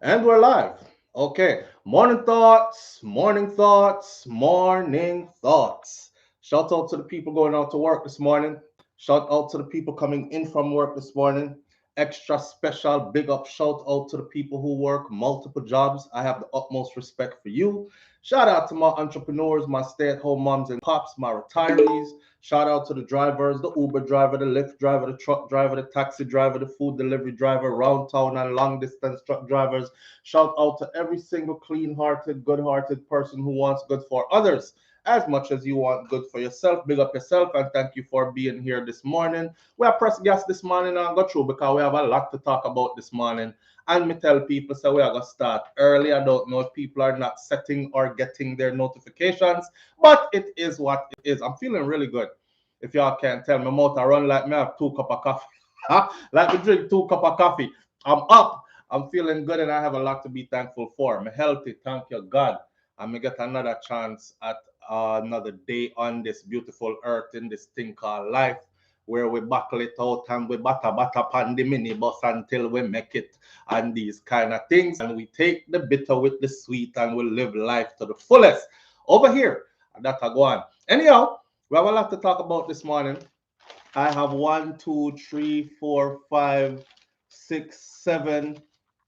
And we're live. Okay. Morning thoughts, morning thoughts, morning thoughts. Shout out to the people going out to work this morning. Shout out to the people coming in from work this morning. Extra special big up shout out to the people who work multiple jobs. I have the utmost respect for you. Shout out to my entrepreneurs, my stay at home moms and pops, my retirees. Shout out to the drivers, the Uber driver, the Lyft driver, the truck driver, the taxi driver, the food delivery driver, round town and long distance truck drivers. Shout out to every single clean hearted, good hearted person who wants good for others as much as you want good for yourself. Big up yourself and thank you for being here this morning. We are press gas this morning and go through because we have a lot to talk about this morning. And me tell people, so we are going to start early. I don't know if people are not setting or getting their notifications, but it is what it is. I'm feeling really good. If y'all can't tell, my mouth I run like me have 2 cup of coffee. Like me drink 2 cup of coffee. I'm up. I'm feeling good and I have a lot to be thankful for. I'm healthy, thank you God. I'm going to get another chance at another day on this beautiful earth in this thing called life where we buckle it out and we batter pan the minibus until we make it and these kind of things. And we take the bitter with the sweet and we live life to the fullest. Over here, that I go on. Anyhow, we have a lot to talk about this morning. I have 1, 2, 3, 4, 5, 6,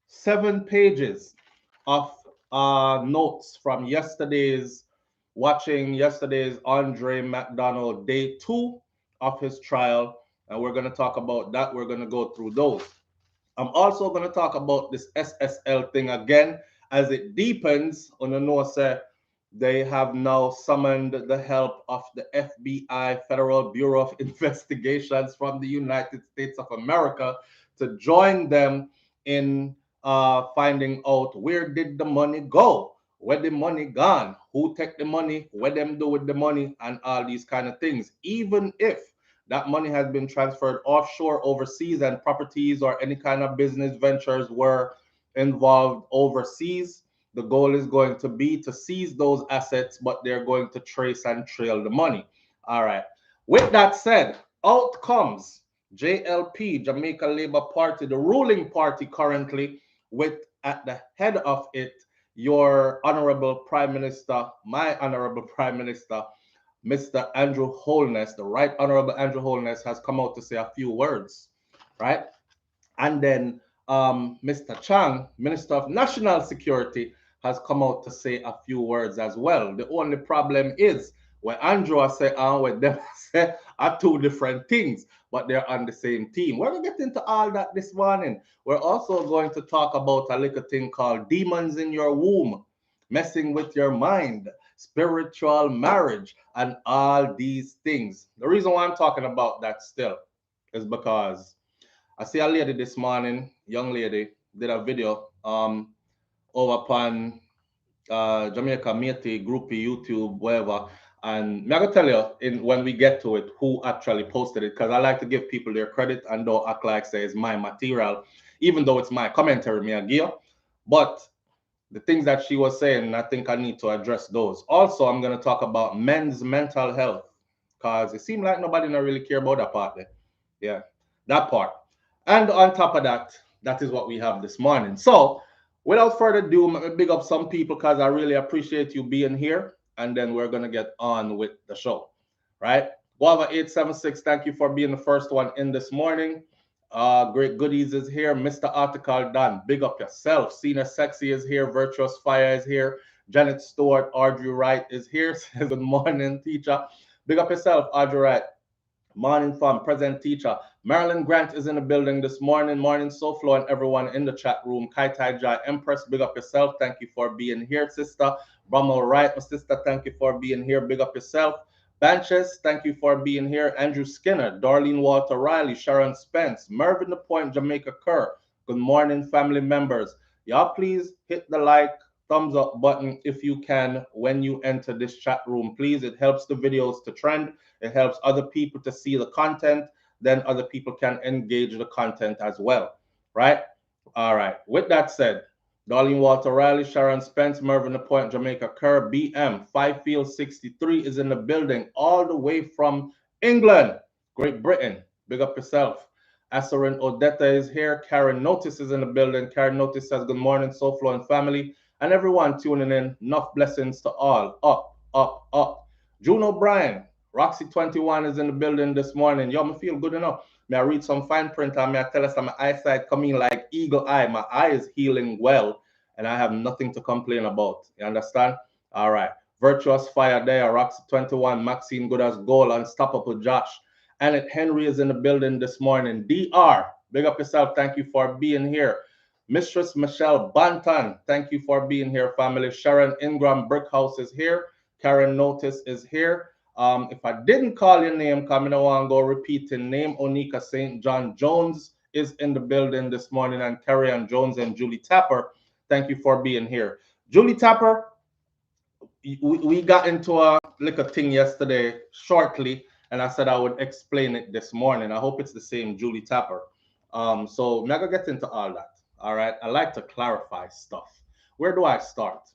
7 pages of notes from watching yesterday's Andre Mcdonald day 2 of his trial, and we're going to talk about that. We're going to go through those. I'm also going to talk about this SSL thing again as it deepens. On the north side, they have now summoned the help of the FBI, Federal Bureau of Investigations from the United States of America to join them in finding out where did the money go, where the money gone, who take the money, what them do with the money, and all these kind of things. Even if that money has been transferred offshore, overseas, and properties or any kind of business ventures were involved overseas, the goal is going to be to seize those assets, but they're going to trace and trail the money. All right. With that said, out comes JLP, Jamaica Labour Party, the ruling party currently, with at the head of it your honorable Prime Minister, my honorable Prime Minister, Mr. Andrew Holness, the Right Honorable Andrew Holness, has come out to say a few words, right? And then Mr. Chang, Minister of National Security, has come out to say a few words as well. The only problem is when Andrew say and when them say are two different things, but they're on the same team. We're going to get into all that this morning. We're also going to talk about a little thing called demons in your womb, messing with your mind, spiritual marriage, and all these things. The reason why I'm talking about that still is because I see a lady this morning, young lady, did a video over upon Jamaica Matey, Groupie, YouTube, whatever. And I'm gonna tell you when we get to it who actually posted it, because I like to give people their credit and don't act like say it's my material, even though it's my commentary, me a gear. But the things that she was saying, I think I need to address those. Also, I'm gonna talk about men's mental health, because it seemed like nobody not really care about that part there. Yeah, that part. And on top of that, that is what we have this morning. So, without further ado, let me big up some people because I really appreciate you being here. And then we're going to get on with the show, right? Guava876, thank you for being the first one in this morning. Great goodies is here. Mr. Article done. Big up yourself. Cena Sexy is here. Virtuous Fire is here. Janet Stewart, Audrey Wright is here. Says good morning, teacher. Big up yourself, Audrey Wright. Morning fam, present teacher. Marilyn Grant is in the building this morning. Morning SouFLo and everyone in the chat room. Kai Tai Jai Empress, big up yourself. Thank you for being here, sister. Brummel Wright, my sister, thank you for being here. Big up yourself. Banches, thank you for being here. Andrew Skinner, Darlene Walter Riley, Sharon Spence, Mervyn The Point, Jamaica Kerr. Good morning, family members. Y'all please hit the like, thumbs up button if you can when you enter this chat room, please. It helps the videos to trend. It helps other people to see the content. Then other people can engage the content as well, right? All right. With that said, Darlene Walter Riley, Sharon Spence, Mervyn The Point, Jamaica Kerr, BM, Fifield 63 is in the building all the way from England, Great Britain. Big up yourself. Asarin Odetta is here. Karen Notice is in the building. Karen Notice says, good morning, SouFlo and family. And everyone tuning in, enough blessings to all. Up, up, up. June O'Brien, Roxy21 is in the building this morning. Yo, me feel good enough. May I read some fine print and may I tell us that my eyesight coming like eagle eye. My eye is healing well and I have nothing to complain about. You understand? All right. Virtuous Fire there, Roxy21, Maxine Good as Gold, Unstoppable Josh. Annette Henry is in the building this morning. DR, big up yourself. Thank you for being here. Mistress Michelle Banton, thank you for being here, family. Sharon Ingram Brickhouse is here. Karen Notice is here. If I didn't call your name, come in, I want to go repeating name. Onika St. John Jones is in the building this morning, and Carrie Ann Jones and Julie Tapper, thank you for being here. Julie Tapper, we got into a little thing yesterday shortly, and I said I would explain it this morning. I hope it's the same Julie Tapper. So I'm not gonna get into all that. All right. I like to clarify stuff. Where do I start?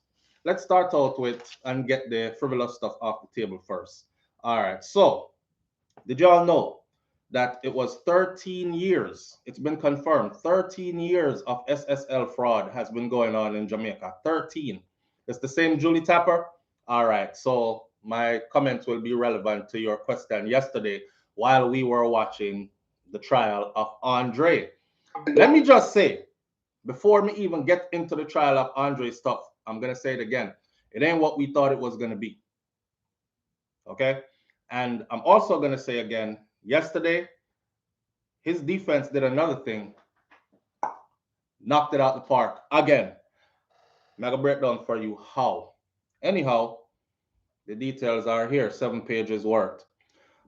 Let's start out with and get the frivolous stuff off the table first. All right. So did y'all know that it was 13 years? It's been confirmed. 13 years of SSL fraud has been going on in Jamaica. 13. It's the same Julie Tapper. All right. So my comments will be relevant to your question yesterday while we were watching the trial of Andre. Let me just say, before me even get into the trial of Andre stuff, I'm going to say it again. It ain't what we thought it was going to be. Okay? And I'm also going to say again, yesterday, his defense did another thing, knocked it out the park again. I'm going to break down for you how. Anyhow, the details are here, 7 pages worth.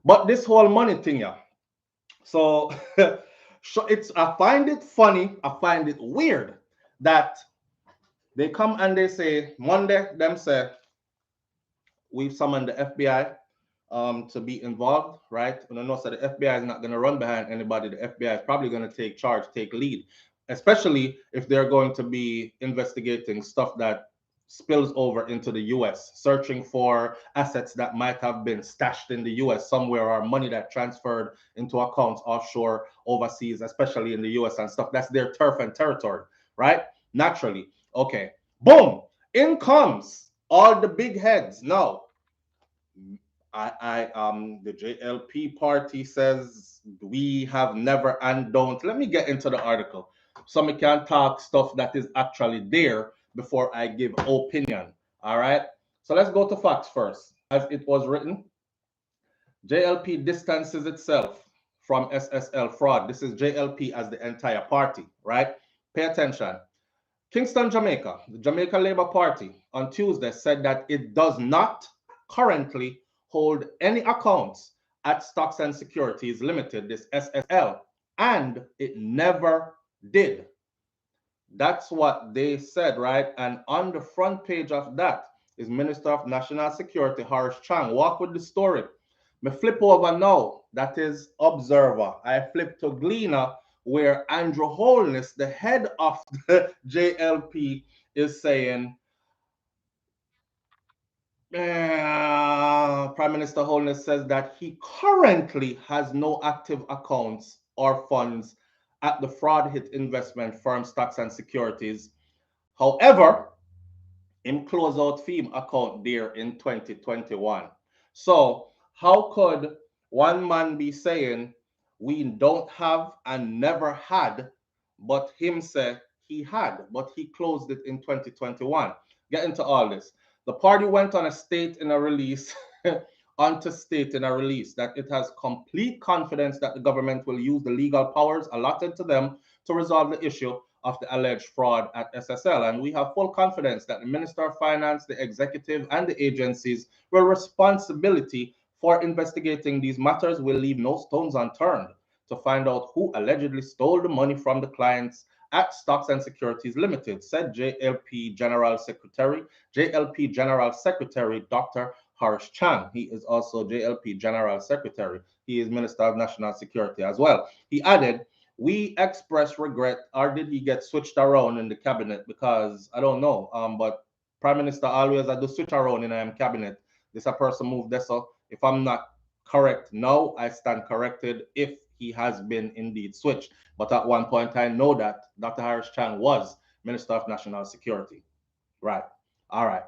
But this whole money thing, yeah. So I find it funny, I find it weird that they come and they say, Monday, them say, we've summoned the FBI to be involved, right? And I know so the FBI is not going to run behind anybody. The FBI is probably going to take charge, take lead, especially if they're going to be investigating stuff that spills over into the US, searching for assets that might have been stashed in the US somewhere or money that transferred into accounts offshore overseas, especially in the US and stuff. That's their turf and territory, right? Naturally. Okay. Boom. In comes all the big heads. Now, the JLP party says we have never and don't. Let me get into the article so we can talk stuff that is actually there before I give opinion. All right. So let's go to facts first. As it was written, JLP distances itself from SSL fraud. This is JLP as the entire party, right? Pay attention. Kingston, Jamaica, the Jamaica Labour Party on Tuesday said that it does not currently hold any accounts at Stocks and Securities Limited, this SSL, and it never did. That's what they said, right? And on the front page of that is Minister of National Security, Horace Chang. Walk with the story. Me flip over now. That is Observer. I flip to Gleaner, where Andre Holness, the head of the JLP, is saying, Prime Minister Holness says that he currently has no active accounts or funds at the fraud hit investment firm Stocks and Securities. However, him close out FEAM account there in 2021. So how could one man be saying we don't have and never had, but him say he had, but he closed it in 2021? Get into all this. The party went on a state in a release, onto state in a release that it has complete confidence that the government will use the legal powers allotted to them to resolve the issue of the alleged fraud at SSL. And we have full confidence that the Minister of Finance, the executive, and the agencies with responsibility for investigating these matters will leave no stones unturned to find out who allegedly stole the money from the clients at Stocks and Securities Limited, said JLP General Secretary Dr. Horace Chang. He is also JLP General Secretary. He is Minister of National Security as well. He added, we express regret, or did he get switched around in the cabinet? Because I don't know. But Prime Minister always had to switch around in cabinet. This a person moved there. So if I'm not correct now, I stand corrected. If he has been indeed switched. But at one point, I know that Dr. Harris Chan was Minister of National Security. Right. All right.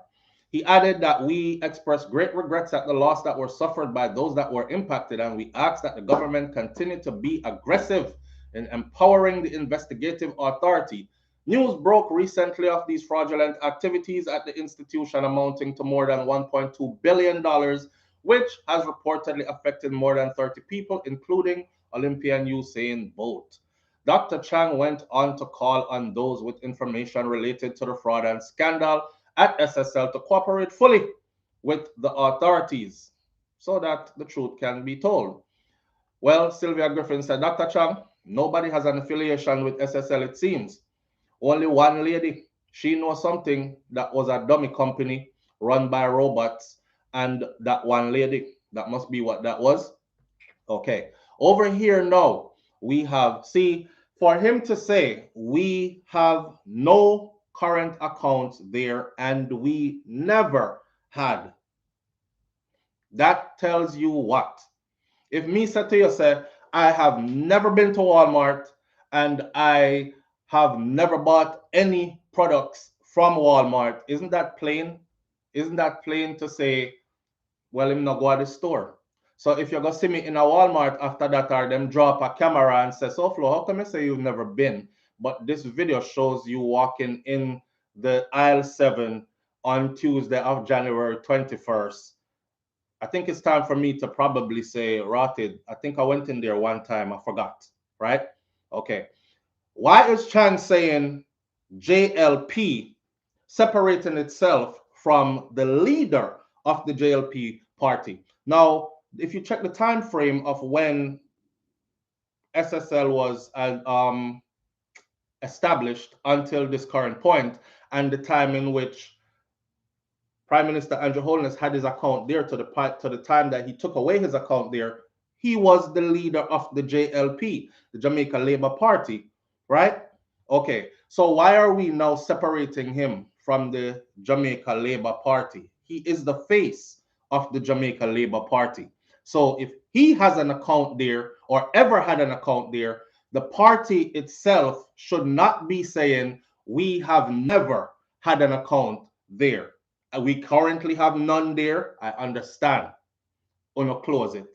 He added that we express great regrets at the loss that were suffered by those that were impacted, and we ask that the government continue to be aggressive in empowering the investigative authority. News broke recently of these fraudulent activities at the institution amounting to more than $1.2 billion, which has reportedly affected more than 30 people, including Olympian Usain Bolt. Dr. Chang went on to call on those with information related to the fraud and scandal at SSL to cooperate fully with the authorities so that the truth can be told. Well, Sylvia Griffin said, Dr. Chang, nobody has an affiliation with SSL, it seems. Only one lady. She knows something that was a dummy company run by robots, and that one lady, that must be what that was. Okay. Over here now, we have, see, for him to say we have no current accounts there and we never had, that tells you what? If me said to you, say, I have never been to Walmart and I have never bought any products from Walmart, isn't that plain? Isn't that plain to say, well, I'm not go to the store? So if you're gonna see me in a Walmart after that, or them drop a camera and say, SouFlo, how come you say you've never been? But this video shows you walking in the aisle 7 on Tuesday of January 21st. I think it's time for me to probably say rotted. I think I went in there one time, I forgot, right? Okay. Why is Chan saying JLP separating itself from the leader of the JLP party? Now, if you check the time frame of when SSL was established until this current point, and the time in which Prime Minister Andre Holness had his account there to the time that he took away his account there, he was the leader of the JLP, the Jamaica Labour Party, right? Okay, so why are we now separating him from the Jamaica Labour Party? He is the face of the Jamaica Labour Party. So if he has an account there or ever had an account there, the party itself should not be saying we have never had an account there. We currently have none there. I understand. Uno close it.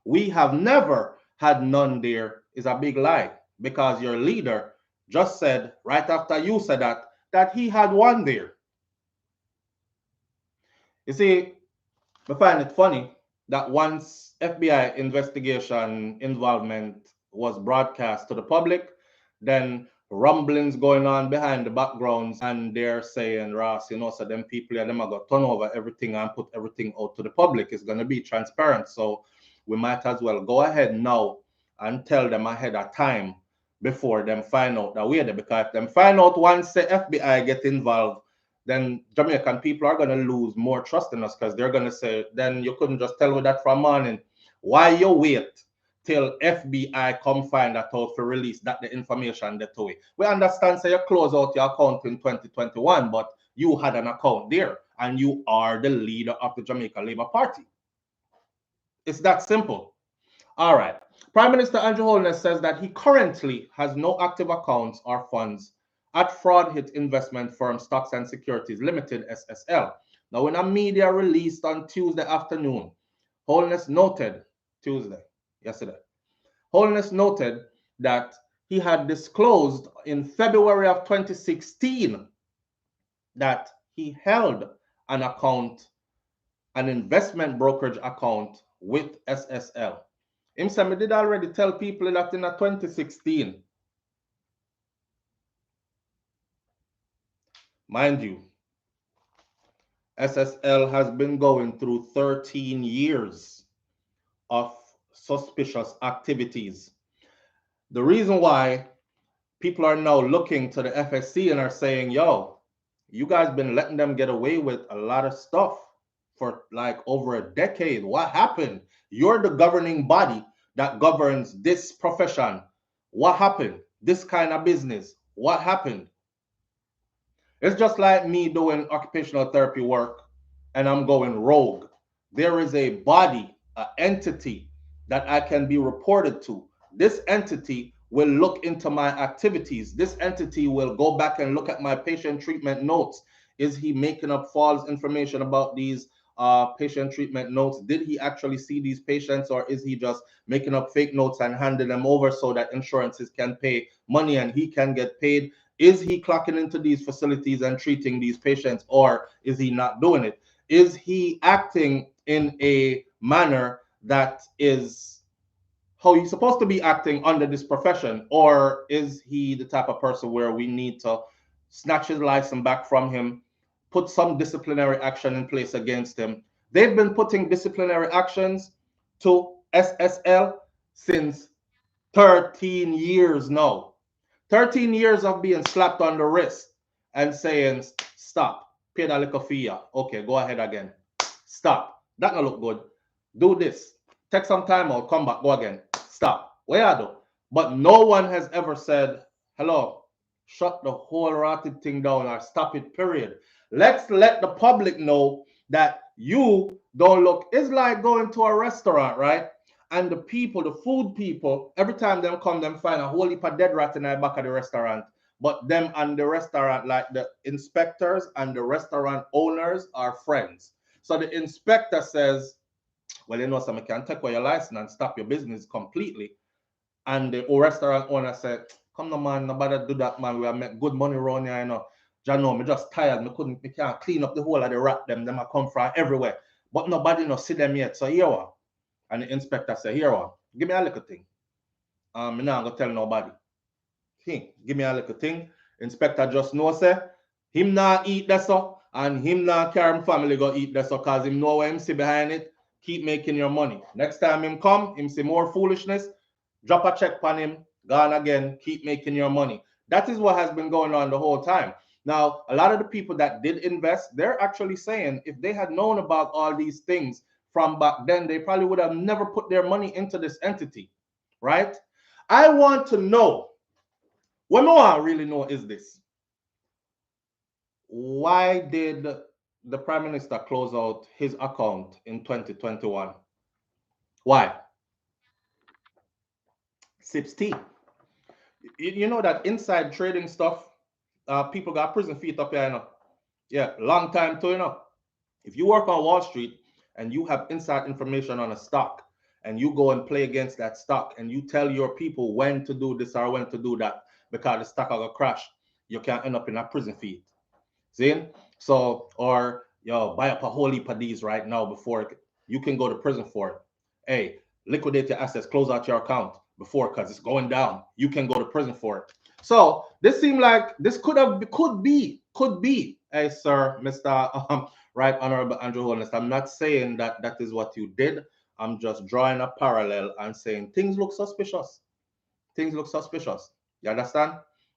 We have never had none there is a big lie, because your leader just said right after you said that he had one there. You see, I find it funny that once FBI investigation involvement was broadcast to the public, then rumblings going on behind the backgrounds, and they're saying, Ross, you know, so them people, yeah, them are going to turn over everything and put everything out to the public. It's going to be transparent. So we might as well go ahead now and tell them ahead of time before them find out that we're there. Because if them find out once the FBI get involved, then Jamaican people are going to lose more trust in us, because they're going to say, then you couldn't just tell me that from morning. Why you wait till FBI come find that out for release that the information that way? We understand, say you close out your account in 2021, but you had an account there and you are the leader of the Jamaica Labour Party. It's that simple. All right. Prime Minister Andre Holness says that he currently has no active accounts or funds at fraud hit investment firm Stocks and Securities Limited, SSL. Now, in a media released on Tuesday afternoon, Holness noted, yesterday, Holness noted that he had disclosed in February of 2016 that he held an account, an investment brokerage account with SSL. Him said, I did already tell people that in 2016. Mind you, SSL has been going through 13 years of suspicious activities. The reason why people are now looking to the FSC and are saying, yo, you guys been letting them get away with a lot of stuff for like over a decade. What happened? You're the governing body that governs this profession. What happened? This kind of business. What happened? It's just like me doing occupational therapy work and I'm going rogue. There is a body, an entity that I can be reported to. this entity will look into my activities. This entity will go back and look at my patient treatment notes. Is he making up false information about these patient treatment notes? Did he actually see these patients, or is he just making up fake notes and handing them over so that insurances can pay money and he can get paid? Is he clocking into these facilities and treating these patients, or is he not doing it? Is he acting in a manner that is how he's supposed to be acting under this profession, or is he the type of person where we need to snatch his license back from him, put some disciplinary action in place against him? They've been putting disciplinary actions to SSL since 13 years now. 13 years of being slapped on the wrist and saying, stop, pay that little fee. Okay, go ahead again. Stop. That don't look good. Do this. Take some time out, come back, go again. Stop. Where are you? But no one has ever said, hello, shut the whole rotted thing down or stop it, period. Let's let the public know that you don't look. It's like going to a restaurant, right? And the people, the food people, every time them come, them find a whole heap of dead rat in the back of the restaurant. But them and the restaurant, like the inspectors and the restaurant owners, are friends. So the inspector says, well, you know, so I can take away your license and stop your business completely. And the restaurant owner said, come on, man, nobody do that, man. We make good money around here, you know. You know, me just tired. Me can't clean up the whole of the rat them. Them come from everywhere. But nobody no see them yet. So here one. And the inspector said, here one, give me a little thing. Me not gonna tell nobody. Give me a little thing. Inspector just know say, him not eat that so, and him not carry him family go eat that so, cause him know where him see behind it. Keep making your money. Next time him come, him see more foolishness, drop a check on him, gone again, keep making your money. That is what has been going on the whole time. Now, a lot of the people that did invest, they're actually saying if they had known about all these things from back then, they probably would have never put their money into this entity, right? I want to know, what I really know is this. Why did the Prime Minister close out his account in 2021? Why? 16. You know that inside trading stuff, people got prison feet up here, you know. Yeah, long time too, you know. If you work on Wall Street and you have inside information on a stock and you go and play against that stock and you tell your people when to do this or when to do that because the stock will crash, you can end up in a prison feed. See? So, or yo, buy up a whole heap of these right now before you can go to prison for it. Hey, liquidate your assets, close out your account before because it's going down. You can go to prison for it. So this seemed like this could be. Hey, sir, Mr. Right Honorable Andrew Holness. I'm not saying that that is what you did. I'm just drawing a parallel and saying things look suspicious. Things look suspicious. You understand?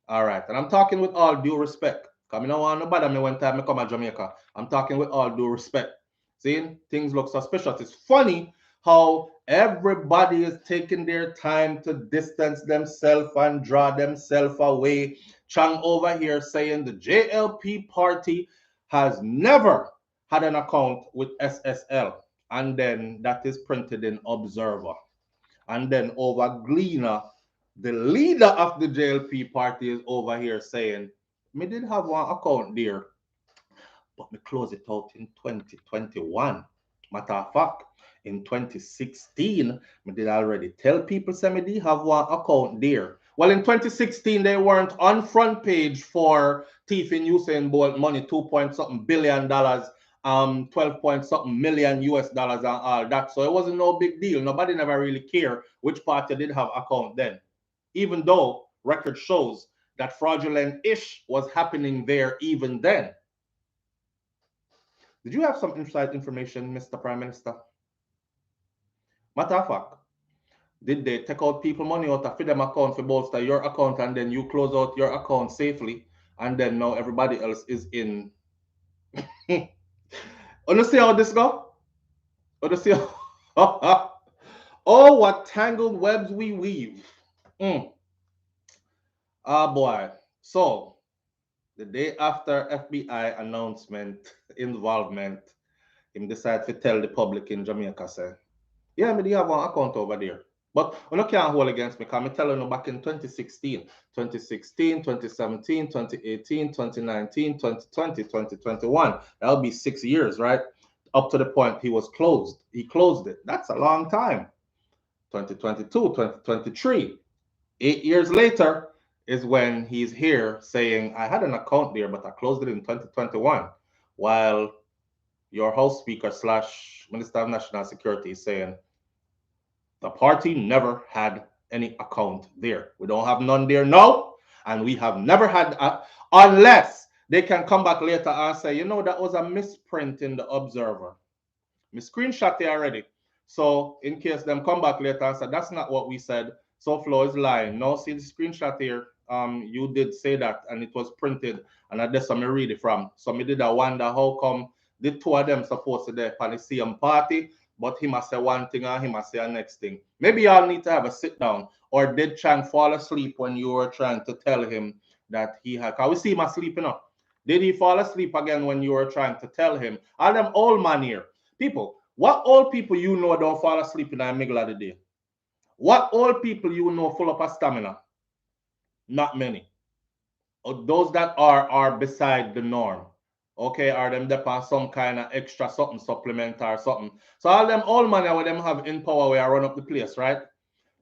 All right. And I'm talking with all due respect. Because I don't want nobody me one time I come to Jamaica. I'm talking with all due respect. See? Things look suspicious. It's funny how everybody is taking their time to distance themselves and draw themselves away. Chang over here saying the JLP party has never had an account with SSL. And then that is printed in Observer. And then over Gleaner, the leader of the JLP party is over here saying, me did have one account there, but me close it out in 2021. Matter of fact, in 2016, me did already tell people say me did have one account there. Well, in 2016, they weren't on front page for thieving Usain Bolt money, 2 point something billion dollars, 12 point something million US dollars and all that. So it wasn't no big deal. Nobody never really cared which party did have account then. Even though record shows that fraudulent-ish was happening there even then. Did you have some inside information, Mr. Prime Minister? Matter of fact, did they take out people money out of them account for bolster your account and then you close out your account safely and then now everybody else is in? Understand how this go? Understand? Oh, what tangled webs we weave. Ah, boy. So, the day after FBI announcement involvement, him decide to tell the public in Jamaica, say, yeah, me do have one account over there. But we no can't hold against me because I'm telling you back in 2016, 2016, 2017, 2018, 2019, 2020, 2021. That'll be 6 years, right? Up to the point he was closed. He closed it. That's a long time. 2022, 2023. 8 years later is when he's here saying, I had an account there, but I closed it in 2021. While your House Speaker slash Minister of National Security is saying, the party never had any account there. We don't have none there now, and we have never had, unless they can come back later and say, you know, that was a misprint in the Observer. Me screenshot it already. So in case them come back later and say, that's not what we said, SouFLo is lying. No, see the screenshot here. You did say that, and it was printed, and that's where me read it from. So me did I wonder how come the two of them supposed to be on the same party, but he must say one thing and he must say a next thing. Maybe y'all need to have a sit down. Or did Chang fall asleep when you were trying to tell him that he had? Cause we see him asleep enough. Did he fall asleep again when you were trying to tell him? All them old man here. People, what old people you know don't fall asleep in the middle of the day? What old people you know full up of stamina? Not many. Or those that are beside the norm. Okay, are them depend some kind of extra something supplement or something. So all them old money with them have in power where I run up the place, right?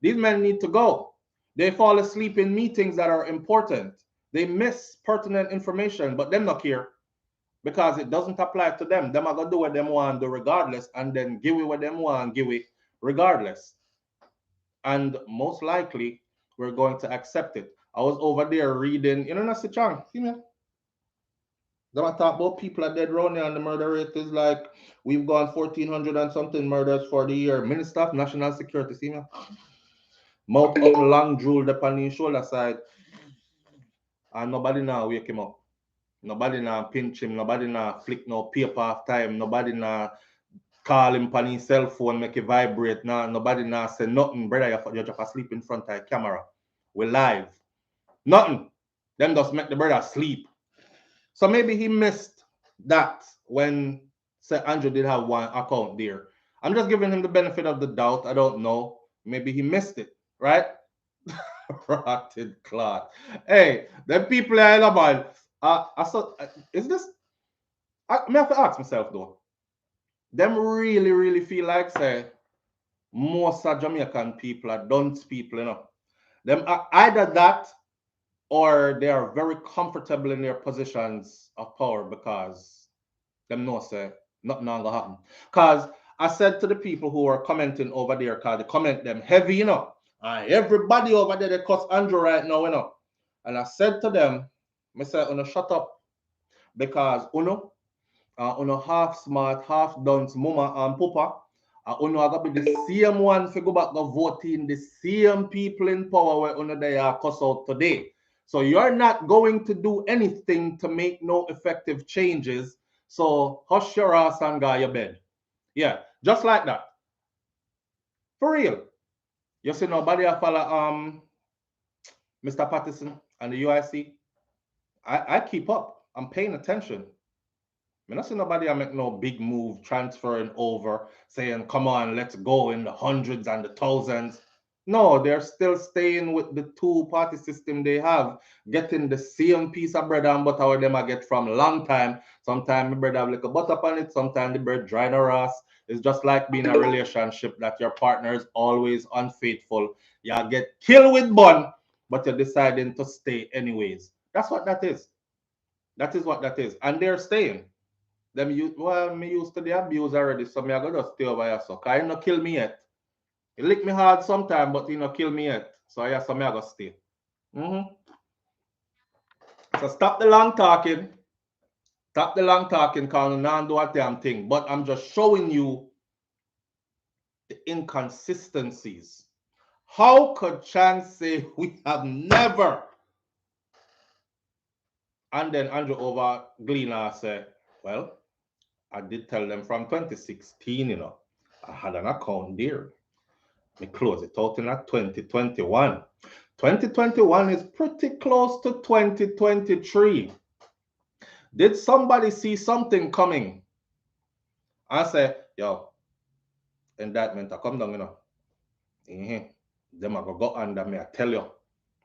These men need to go. They fall asleep in meetings that are important. They miss pertinent information, but them not care because it doesn't apply to them. Them are gonna do what them want do regardless, and then give it what them want, give it regardless. And most likely we're going to accept it. I was over there reading, you know, that's the chang. See me? Them I talk about people are dead around here and the murder rate is like we've gone 1,400 and something murders for the year. Minister of National Security, see me? Mouth up long drool upon his shoulder side. And nobody now wake him up. Nobody now pinch him. Nobody now flick no paper off time. Nobody now call him on his cell phone, make it vibrate. Now nobody now say nothing, brother. You're just asleep in front of the camera. We're live. Nothing. Them just make the brother sleep. So maybe he missed that when say Andrew did have one account there. I'm just giving him the benefit of the doubt. I don't know. Maybe he missed it, right? Rotted cloth. Hey, the people are about. I saw. Is this? I have to ask myself though. Them really, really feel like say most of Jamaican people are dunce people, you know. Them are either that or they are very comfortable in their positions of power because them know say nothing gonna happen. Cause I said to the people who are commenting over there, cause they comment them heavy, you know. Everybody over there they cuss Andrew right now, you know. And I said to them, I said, Uno shut up because Uno half smart, half dunce, mama and papa. Uno are gonna be the same one for go back go voting the same people in power where Uno they are cuss out today. So you're not going to do anything to make no effective changes. So hush your ass and go your bed. Yeah, just like that. For real. You see nobody follow Mr. Patterson and the UIC. I keep up. I'm paying attention. I don't see nobody I make no big move transferring over, saying, come on, let's go in the hundreds and the thousands. No, they're still staying with the two-party system they have, getting the same piece of bread and butter where them I get from a long time. Sometimes the bread have like a butter on it, sometimes the bread dry or ass. It's just like being in a relationship that your partner is always unfaithful. You get killed with bun, but you're deciding to stay anyways. That's what that is. That is what that is. And they're staying. Them use well, me used to the abuse already, so me I go just stay over here. So cause he no kill me yet. He lick me hard sometime, but he no kill me yet. So yeah, so me I go stay. Mm-hmm. So stop the long talking. Stop the long talking, cause you not do a damn thing. But I'm just showing you the inconsistencies. How could Chance say we have never? And then Andrew over Gleaner said, well, I did tell them from 2016, you know, I had an account there. We close it out in 2021. 2021 is pretty close to 2023. Did somebody see something coming? I say, yo, indictment, I come down, you know. Them are go under me, I tell you.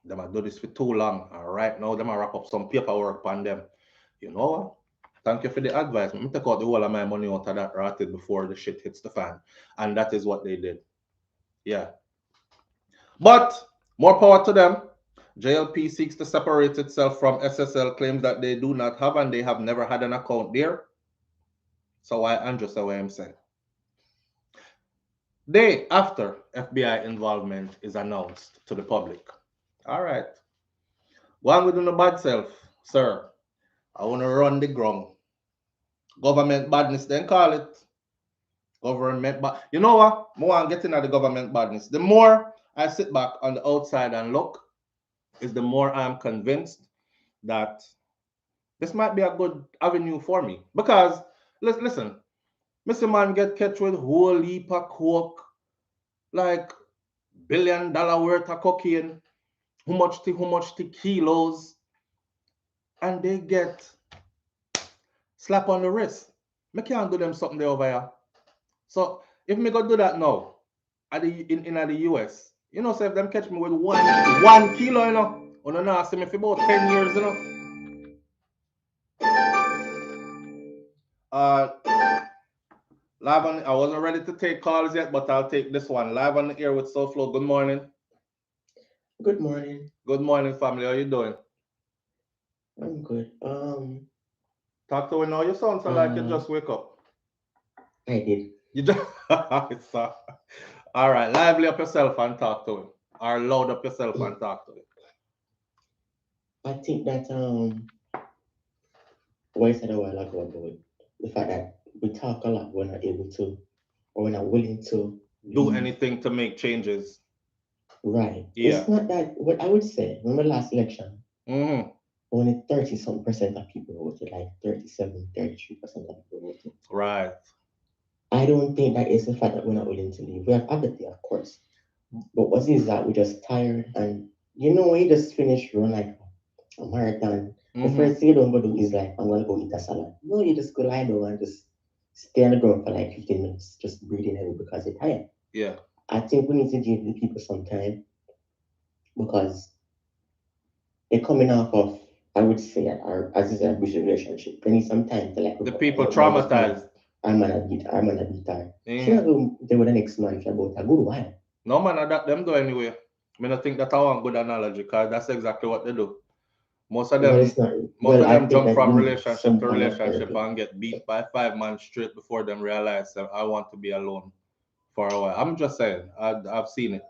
Them I do this for too long. And right now, them I wrap up some paperwork on them. You know what? Thank you for the advice. Let me take out the whole of my money out of that rotted before the shit hits the fan. And that is what they did. Yeah. But more power to them. JLP seeks to separate itself from SSL, claims that they do not have and they have never had an account there. So I understand what I'm saying. Day after FBI involvement is announced to the public. All right. One with the bad self, sir. I want to run the ground. Government badness, then call it. Government bad. You know what? More I'm getting at the government badness. The more I sit back on the outside and look, is the more I'm convinced that this might be a good avenue for me. Because listen, Mr. Man get catch with whole heap of coke, like $1 billion worth of cocaine, how much the kilos, and they get slap on the wrist. Me can't do them something there over here. So if me go do that now at in the US, you know, say if them catch me with one kilo, you know, on an ask me for about 10 years, you know. Uh live on I wasn't ready to take calls yet, but I'll take this one. Live on the air with SouFLo. Good morning. Good morning. Good morning, family. How you doing? I'm good. Talk to me now. You sound so like you just wake up. I did. You just it's, all right. Lively up yourself and talk to him. Or loud up yourself and talk to him. I think that what I said a while ago about the fact that we talk a lot, we're not able to, or we're not willing to Do leave. anything to make changes. Right. Yeah. It's not that what I would say, remember last election, Mm-hmm. only 30 some percent of people voted, like 37, 33% of people voted. Right. I don't think that is the fact that we're not willing to leave. We have apathy, of course. But what is that we're just tired and when you just finish run like a marathon, the Mm-hmm. first thing you don't go do is like, I'm gonna go eat a salad. No, you just go lie down and just stay on the ground for like 15 minutes, just breathing heavy because you're tired. Yeah. I think we need to give the people some time because they're coming off of, I would say, as is an abusive relationship. They need some time to like The recover. people You might just be like, traumatized. I'm gonna beat her. She Mm-hmm. not going to with the next man for about a good while. No man, that them do anyway. I mean, I think that I want good analogy because that's exactly what they do. Most of But them, it's not. most Well, of I them think jump that you from need relationship some to form of relationship therapy. and get beat by 5 months straight before them realize that I want to be alone for a while. I'm just saying, I've seen it.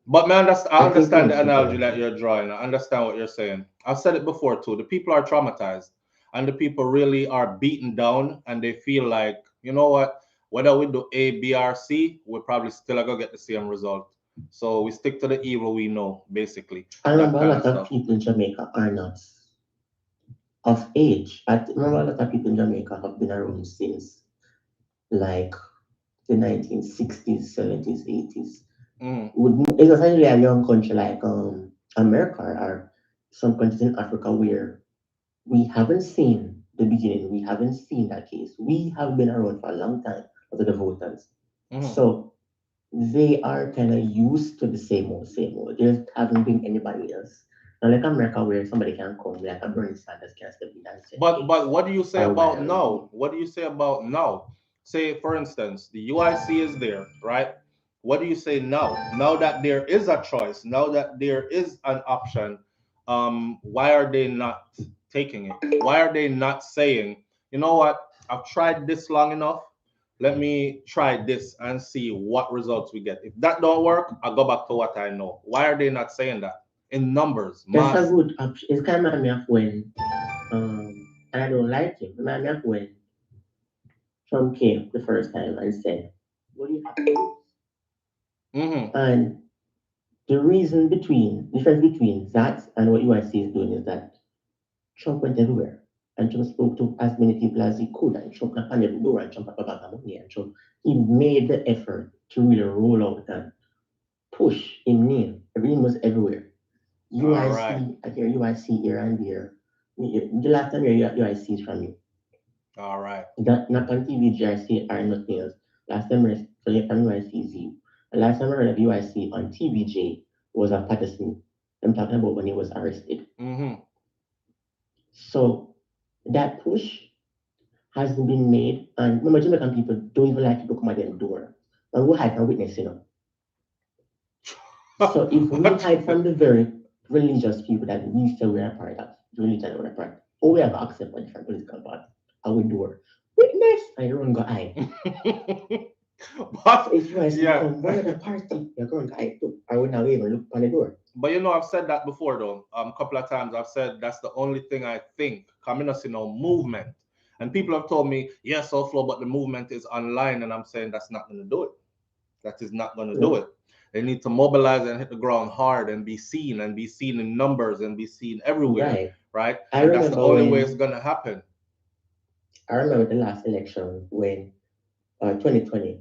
But man, I I think we understand need the some analogy that therapy. you're drawing. I understand what you're saying. I've said it before too. The people are traumatized, and the people really are beaten down, and they feel like, you know what? Whether we do A, B, or C, we're probably still gonna get the same result. So we stick to the evil we know, basically. I That remember a kind of lot of stuff. people in Jamaica are not of age. Remember a lot of people in Jamaica have been around since like the 1960s, 70s, 80s. Mm, It's essentially a young country like America or some countries in Africa where we haven't seen the beginning. We haven't seen that case. We have been around for a long time as the voters. mm. So they are kind of used to the same old, same old. There haven't been anybody else. Not like America where somebody can come, like a Bernie Sanders can step in and say, hey, But what do you say or why about are we doing? now? What do you say about now? Say, for instance, the UIC is there, right? What do you say now? Now that there is a choice, now that there is an option, why are they not taking it? Why are they not saying, you know what? I've tried this long enough. Let me try this and see what results we get. If that don't work, I'll go back to what I know. Why are they not saying that in numbers, That's a mass? good option. It's kind of remind me of when, and I don't like it, remind me of when Trump came the first time and said, what do you have to do? Mm-hmm. And the difference between that and what UIC is doing is that Trump went everywhere. And Trump spoke to as many people as he could. And Trump knocked on every door and Trump had a bag of money. And Trump, he made the effort to really roll out and push him name. Everything was everywhere. All right. UIC, I hear UIC here and there. The last time you hear UIC is from you. All right. That not on TV, GRC or nothing else. Last time I saw you from UIC is you. The last time I heard of UIC on TVJ was of Patterson. I'm talking about when he was arrested. Mm-hmm. So that push hasn't been made. And remember, Jamaican people don't even like people come at their door. And we hide from witness, you know. So if we hide from the very religious people that we say we're a part of, the religion we're a part of, or we have access for different political parties, and we do witness, and you run go hide. But So if you guys yeah, become one of the party, you're going to hide too. I would not even look on the door. but you know, I've said that before though. A couple of times I've said that's the only thing I think coming us, movement. And people have told me, yes, SouFLo, but the movement is online, and I'm saying that's not going to do it. That is not going to do it. They need to mobilize and hit the ground hard and be seen in numbers and be seen everywhere, Right. right? I And that's the remember only way it's when going to happen. I remember the last election when 2020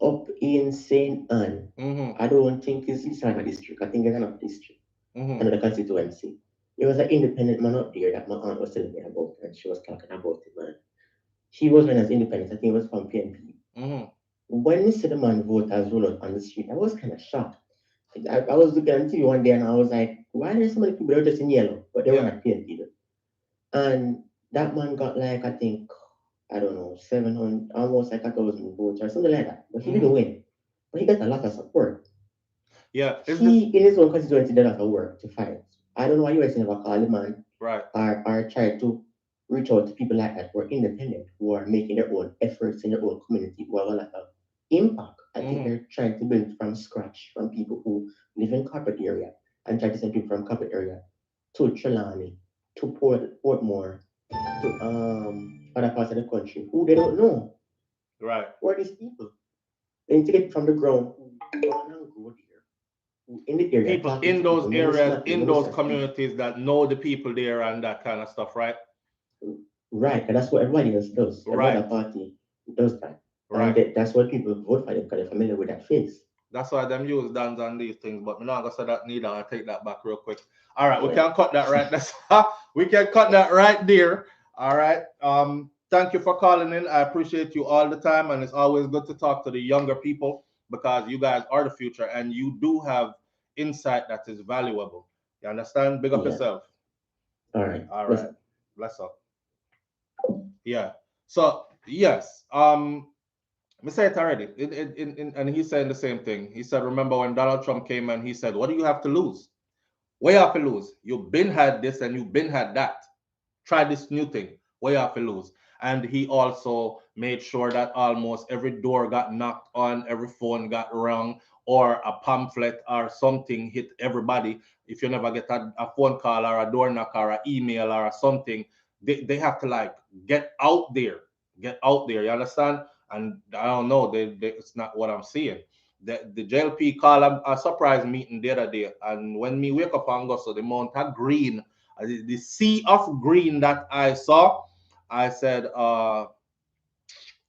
up in Saint Anne. Mm-hmm. I don't think it's inside a district. I think it's another district, Mm-hmm. another constituency. There was an independent man up there that my aunt was telling me about, and she was talking about it, man. She was running as independent. I think it was from PNP. Mm-hmm. When we see the man vote as roll out on the street, I was kind of shocked. I was looking on TV one day and I was like, why are there so many people that are just in yellow, but they were Yeah. not PNP though? And that man got like, I think, I don't know, 700, almost like 1,000 votes or something like that. But he didn't win. But he got a lot of support. Yeah. It's just He, in his own constituency, did a lot of work to fight. I don't know why you guys never call the man right. or try to reach out to people like that who are independent, who are making their own efforts in their own community, who have a lot of impact. I think they're trying to build from scratch from people who live in corporate area and try to send people from corporate area to Trelawney, to Portmore, to other parts of the country who they don't know. Right. Who are these people? They need to get from the ground who want to go there, who in the area People talking in to those people, never areas, snapping, in never those snapping. communities that know the people there and that kind of stuff, right? Right, and that's what everybody else does. Every Right. other party does that. And Right. that's why people vote for them because they're familiar with that face. That's why them use dance on these things, but I'm not gonna say that neither. I'll take that back real quick. All right, we Yeah. can cut that right. That's we can cut that right there. All right. Thank you for calling in. I appreciate you all the time, and it's always good to talk to the younger people because you guys are the future and you do have insight that is valuable. You understand? Big up Yeah. yourself. All right. All right. Listen. Bless up. Yeah. So yes. I said it already. And he's saying the same thing. He said, remember when Donald Trump came and he said, what do you have to lose? What you have to lose? You've been had this and you've been had that. Try this new thing. What you have to lose? And he also made sure that almost every door got knocked on, every phone got rung, or a pamphlet or something hit everybody. If you never get a phone call or a door knock or an email or something, they have to like get out there. Get out there. You understand? And I don't know, it's not what I'm seeing. The JLP called a surprise meeting the other day, and when me wake up and go, so the amount of green, the sea of green that I saw, I said,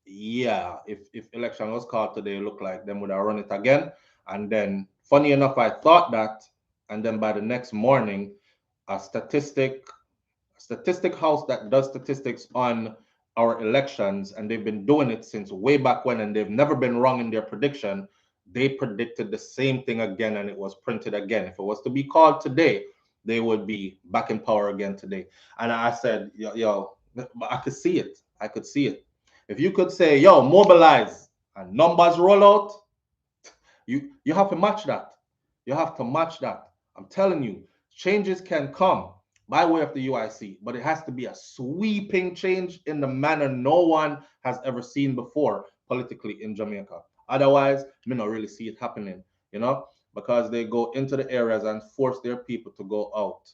yeah, if election was called today, it looked like them would have run it again. And then, funny enough, I thought that, and then by the next morning, a statistic house that does statistics on our elections, and they've been doing it since way back when, and they've never been wrong in their prediction. They predicted the same thing again, and it was printed again. If it was to be called today, they would be back in power again today. And I said, yo, I could see it. I could see it. If you could say, yo, mobilize and numbers roll out, you have to match that. You have to match that. I'm telling you, changes can come by way of the UIC, but it has to be a sweeping change in the manner no one has ever seen before politically in Jamaica. Otherwise, me not really see it happening, because they go into the areas and force their people to go out.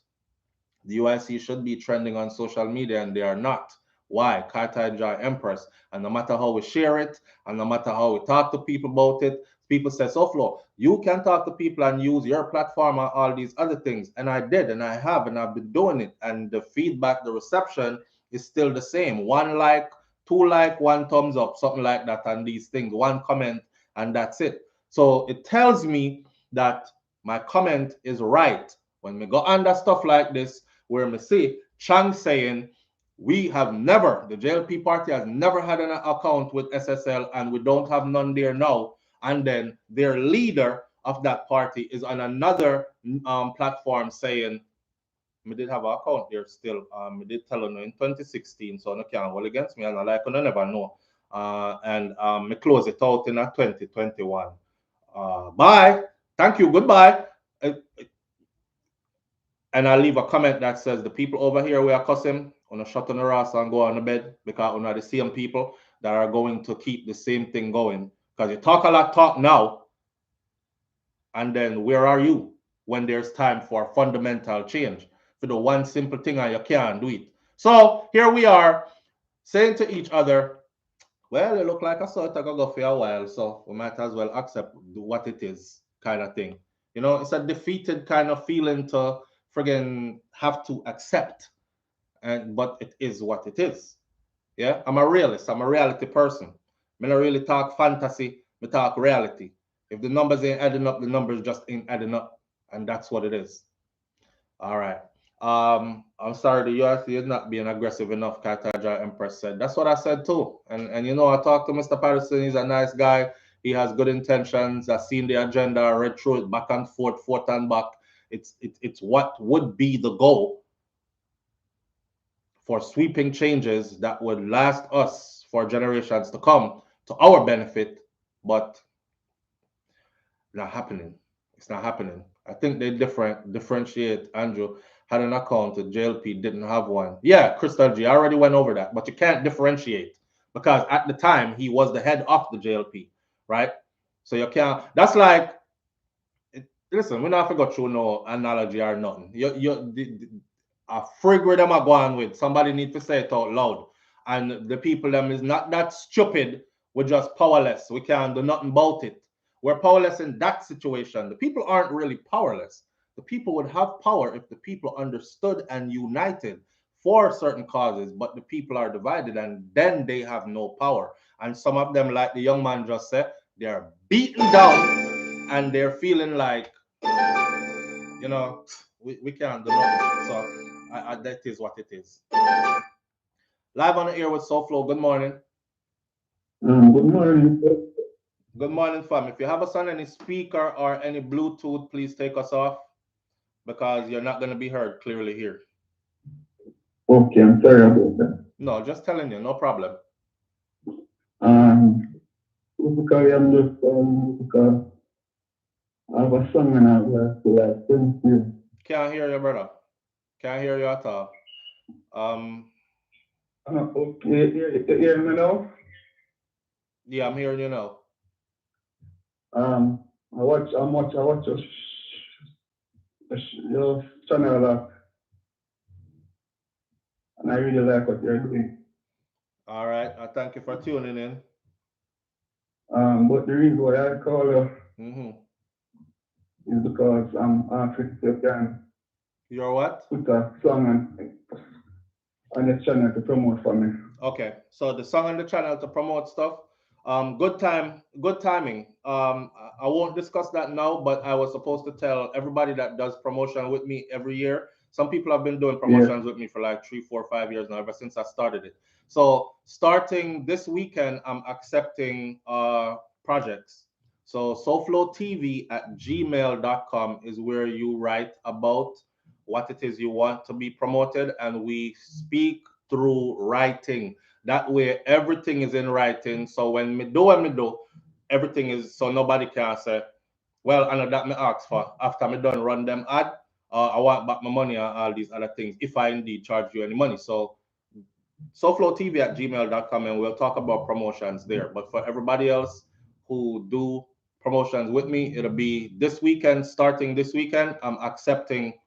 The UIC should be trending on social media and they are not. Why? Carta Joy Empress. And no matter how we share it, and no matter how we talk to people about it, people say, SouFLo, you can talk to people and use your platform and all these other things. And I did, and I have, and I've been doing it. And the feedback, the reception is still the same. One like, two like, one thumbs up, something like that, and these things, one comment, and that's it. So it tells me that my comment is right. When we go under stuff like this, where me see Chang saying, we have never, the JLP party has never had an account with SSL and we don't have none there now. and then their leader of that party is on another platform saying, "Me did have an account there still. Me did tell you in 2016, so no can't hold against me, and I like you never know. And me close it out in 2021. Bye, thank you, goodbye." Uh, And I leave a comment that says, "The people over here we are cussing on a shut on the ass and go on the bed because we are the same people that are going to keep the same thing going. Because you talk a lot talk now, and then where are you when there's time for fundamental change? For the one simple thing and you can't do it." So here we are saying to each other, "Well, it look like I saw it go for a while, so we might as well accept what it is," kind of thing. You know, it's a defeated kind of feeling to friggin' have to accept, and but it is what it is. Yeah, I'm a realist. I'm a reality person. I don't really talk fantasy. Me talk reality. If the numbers ain't adding up, the numbers just ain't adding up, and that's what it is. All right. I'm sorry, the UFC is not being aggressive enough, Kataja Empress said. That's what I said too. And you know, I talked to Mr. Patterson, he's a nice guy. He has good intentions. I've seen the agenda, I read through it back and forth and back. It's what would be the goal for sweeping changes that would last us for generations to come to our benefit, but not happening. It's not happening. I think they differentiate. Andrew had an account, the JLP didn't have one. Yeah, Crystal G, I already went over that, but you can't differentiate because at the time he was the head of the JLP, right? So you can't. That's like, listen, we're not going to go through no analogy or nothing. A frig where them are going with. Somebody need to say it out loud. And the people them is not that stupid. We're just powerless. We can't do nothing about it. We're powerless in that situation. The people aren't really powerless. The people would have power if the people understood and united for certain causes, but the people are divided and then they have no power. And some of them, like the young man just said, they're beaten down and they're feeling like, you know, we can't do nothing. So that is what it is. Live on the air with SouFLo. Good morning. Good morning. Good morning, fam. If you have us on any speaker or any Bluetooth, please take us off because you're not going to be heard clearly here. Okay, I'm sorry about that. No, just telling you, no problem. Because I'm just because I have a song and I have to like sing to you. Can't hear you, brother. Can't hear you at all. Okay, you hear me now? Yeah, I'm hearing you now. I watch your channel and I really like what you're doing. All right. I thank you for tuning in. But the reason why I call you is because I'm asking if you can You're what? put a song on the channel to promote for me. Okay. So the song on the channel to promote stuff. Good timing. I won't discuss that now, but I was supposed to tell everybody that does promotion with me every year. Some people have been doing promotions with me for like 3, 4, 5 years now, ever since I started it. So starting this weekend, I'm accepting projects. So SouFLoTV at gmail.com is where you write about what it is you want to be promoted, and we speak through writing. That way, everything is in writing. So when me do, everything is so nobody can say, "Well, I know that me ask for after me done run them ad. I want back my money and all these other things if I indeed charge you any money." So SouFLoTV at gmail.com, and we'll talk about promotions there. But for everybody else who do promotions with me, it'll be this weekend. Starting this weekend, I'm accepting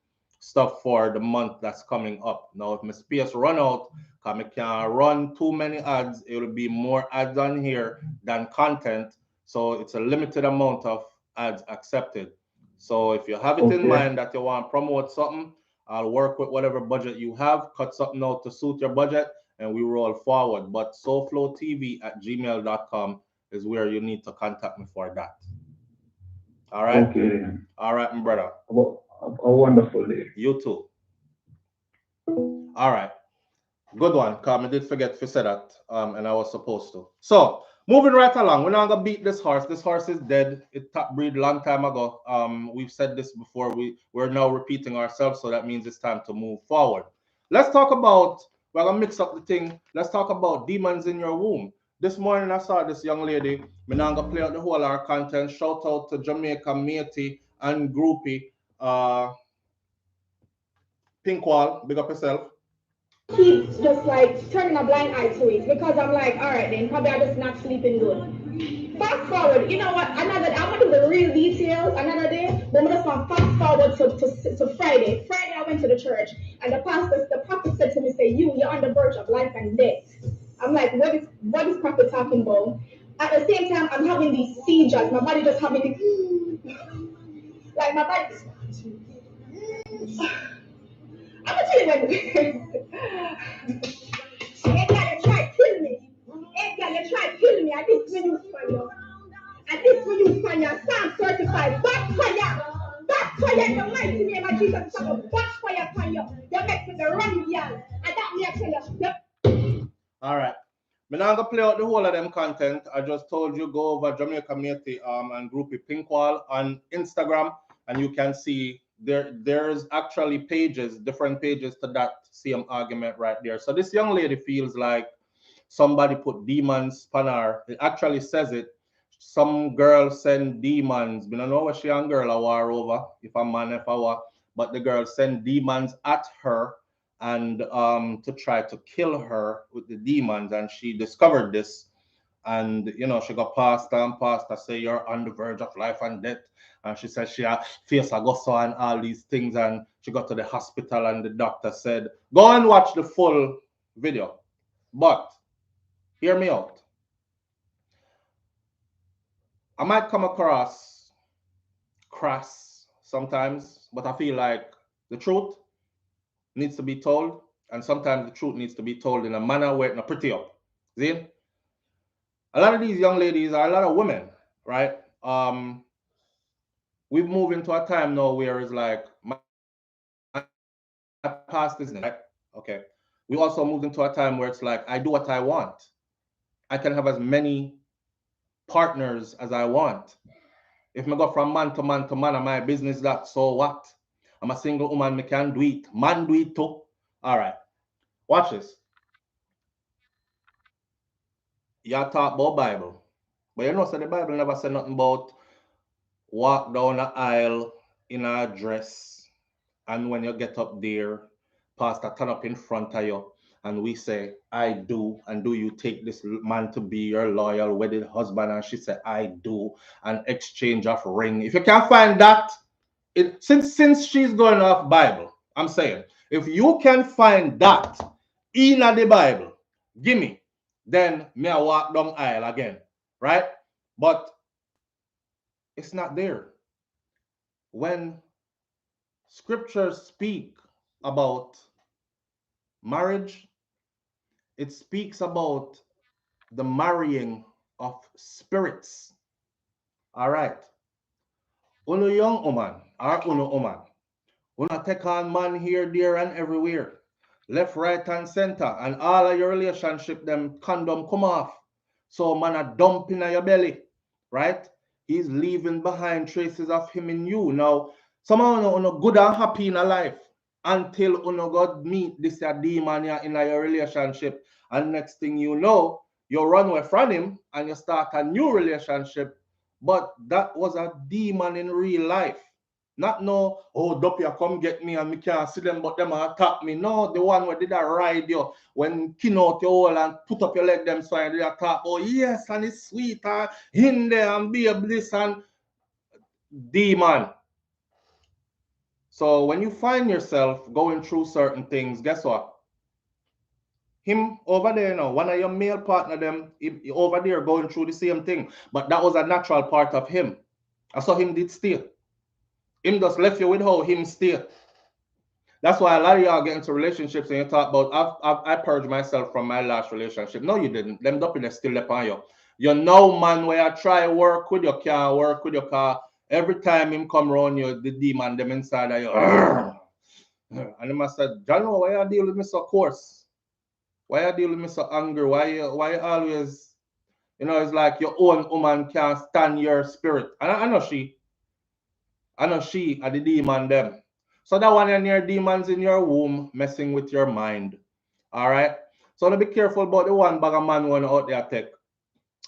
stuff for the month that's coming up. Now, if my space run out, because I can't run too many ads, it will be more ads on here than content. So it's a limited amount of ads accepted. So if you have it in mind that you want to promote something, I'll work with whatever budget you have, cut something out to suit your budget, and we roll forward. But SouFLoTV at gmail.com is where you need to contact me for that. All right? Okay. All right, my brother. A wonderful day. You too. All right. Good one, Carm. I did forget to say that, and I was supposed to. So, Moving right along, we're not gonna beat this horse. This horse is dead. It top breed long time ago. We've said this before. We're now repeating ourselves, so that means it's time to move forward. Let's talk about. We're gonna mix up the thing. Let's talk about demons in your womb. This morning I saw this young lady. We're not gonna play out the whole of our content. Shout out to Jamaica, Matey, and Groupie. Pinkwall, big up yourself. Keep just like turning a blind eye to it because I'm like, all right, then probably I'm just not sleeping good. Fast forward, you know what? Another day, I'm gonna do the real details another day, but I'm just gonna fast forward to Friday. Friday, I went to the church, and the prophet said to me, "Say you're on the verge of life and death." I'm like, what is prophet talking about? At the same time, I'm having these seizures. My body just having these, like my body. I'm gonna tell you when. Edgar, you try to kill me. Edgar, you try to kill me. I this when you find you. And this when you find your Psalm 35. Backfire. Backfire in the mighty name of Jesus. Backfire upon you. You make me the run, girl. And that me I tell you. All right. I'm not gonna play out the whole of them content. I just told you go over Jamaica Matey and Groupie Pinkwall on Instagram, and you can see there's actually pages, different pages to that same argument right there. So this young lady feels like somebody put demons on her. It actually says it. Some girl send demons. I don't know what she and girl are war over, if a man, if a war, but the girl send demons at her and to try to kill her with the demons. And she discovered this. And you know, she got pastor and pastor say you're on the verge of life and death. And she said she had face a gosso and all these things. And she got to the hospital and the doctor said, go and watch the full video. But hear me out. I might come across crass sometimes, but I feel like the truth needs to be told. And sometimes the truth needs to be told in a manner where it's not pretty up. See? A lot of these young ladies are a lot of women, right? We've moved into a time now where it's like my past is right. Okay. We also moved into a time where it's like I do what I want. I can have as many partners as I want. If I go from man to man to man, my business that, so what? I'm a single woman, me can do it. Man do it too. All right. Watch this. Y'all talk about Bible. But you know, so the Bible never said nothing about walk down the aisle in a dress, and when you get up there, pastor turn up in front of you, and we say, I do, and do you take this man to be your loyal wedded husband? And she said, I do, an exchange of ring. If you can't find that, since she's going off Bible, I'm saying, if you can find that in the Bible, give me, then me I walk down aisle again, right? But it's not there. When scriptures speak about marriage, it speaks about the marrying of spirits. All right. Uno young woman or uno woman. Uno take on man here, there, and everywhere. Left, right, and center. And all of your relationship, them condom come off. So man a dump in your belly. Right? He's leaving behind traces of him in you. Now, somehow uno good and happy in a life until uno God meet this a demon in your relationship. And next thing you know, you run away from him and you start a new relationship. But that was a demon in real life. Not no, oh, Doppia come get me and me can't see them, but them attack me. No, the one where did I ride you when kin out your hole and put up your leg them so and they attack. Oh yes, and it's sweet and in there and be a bliss and demon. So when you find yourself going through certain things, guess what? Him over there now, one of your male partner, them over there going through the same thing. But that was a natural part of him. I saw him did stay. Him just left you with how him stay. That's why a lot of y'all get into relationships and you talk about, I purged myself from my last relationship. No, you didn't. Them dumping still up on you. You know, man, where I try work with your car, work with your car. Every time him come around you, the demon, them inside of you. And him I said, John, why you deal with me so coarse? Why you deal with me so angry? Why you always, You know, it's like your own woman can't stand your spirit. And I know she are the demon them. So that one and your demons in your womb messing with your mind. All right. So be careful about the one bag of man one out there take.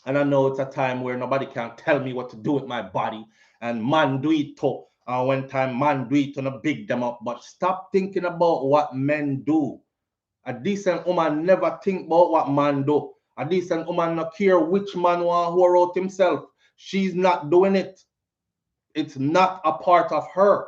And I know it's a time where nobody can tell me what to do with my body. And man do it too. And when time man do it to big them up. But stop thinking about what men do. A decent woman never think about what man do. A decent woman not care which man want who wrote himself. She's not doing it. It's not a part of her.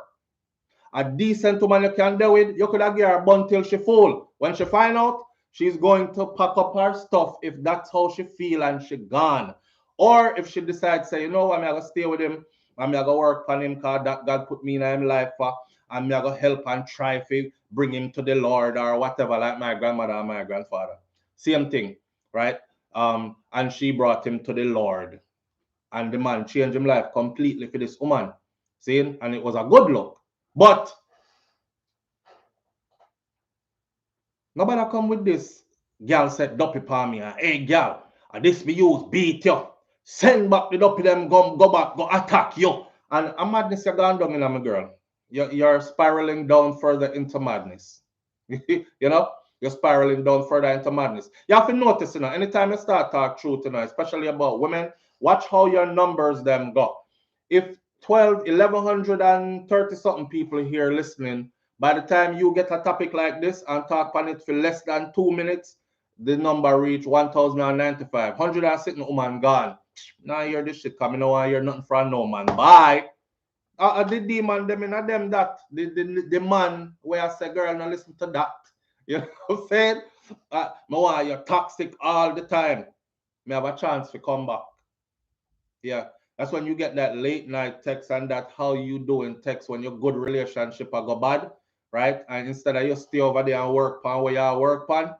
A decent woman you can deal with, you could have give her a bun till she full. When she find out, she's going to pack up her stuff if that's how she feel and she gone. Or if she decides, say, you know, I'm going to stay with him, I'm going to work on him because that God put me in his life for, I'm going to help and try to bring him to the Lord or whatever, like my grandmother and my grandfather. Same thing, right? And she brought him to the Lord. And the man changed his life completely for this woman. See? And it was a good look. But nobody come with this. Girl said duppy for me. Hey girl, this me use beat you. Send back the duppy them go back, go attack you. And a madness you're going down in my girl. You're spiraling down further into madness. You know? You're spiraling down further into madness. You have to notice, you know, anytime you start talk truth, you know, especially about women, watch how your numbers them go. If 1,130 something people here listening, by the time you get a topic like this and talk on it for less than 2 minutes, the number reach 1,095. 100 and sitting woman gone. Now hear this shit coming. No one hear nothing from no man. Bye. The demon them in them that the man where I say girl now listen to that. You know what I'm saying? You're toxic all the time. Me have a chance to come back. Yeah. That's when you get that late night text and that how you doing text when your good relationship are go bad, right? And instead of you stay over there and work on where you work on,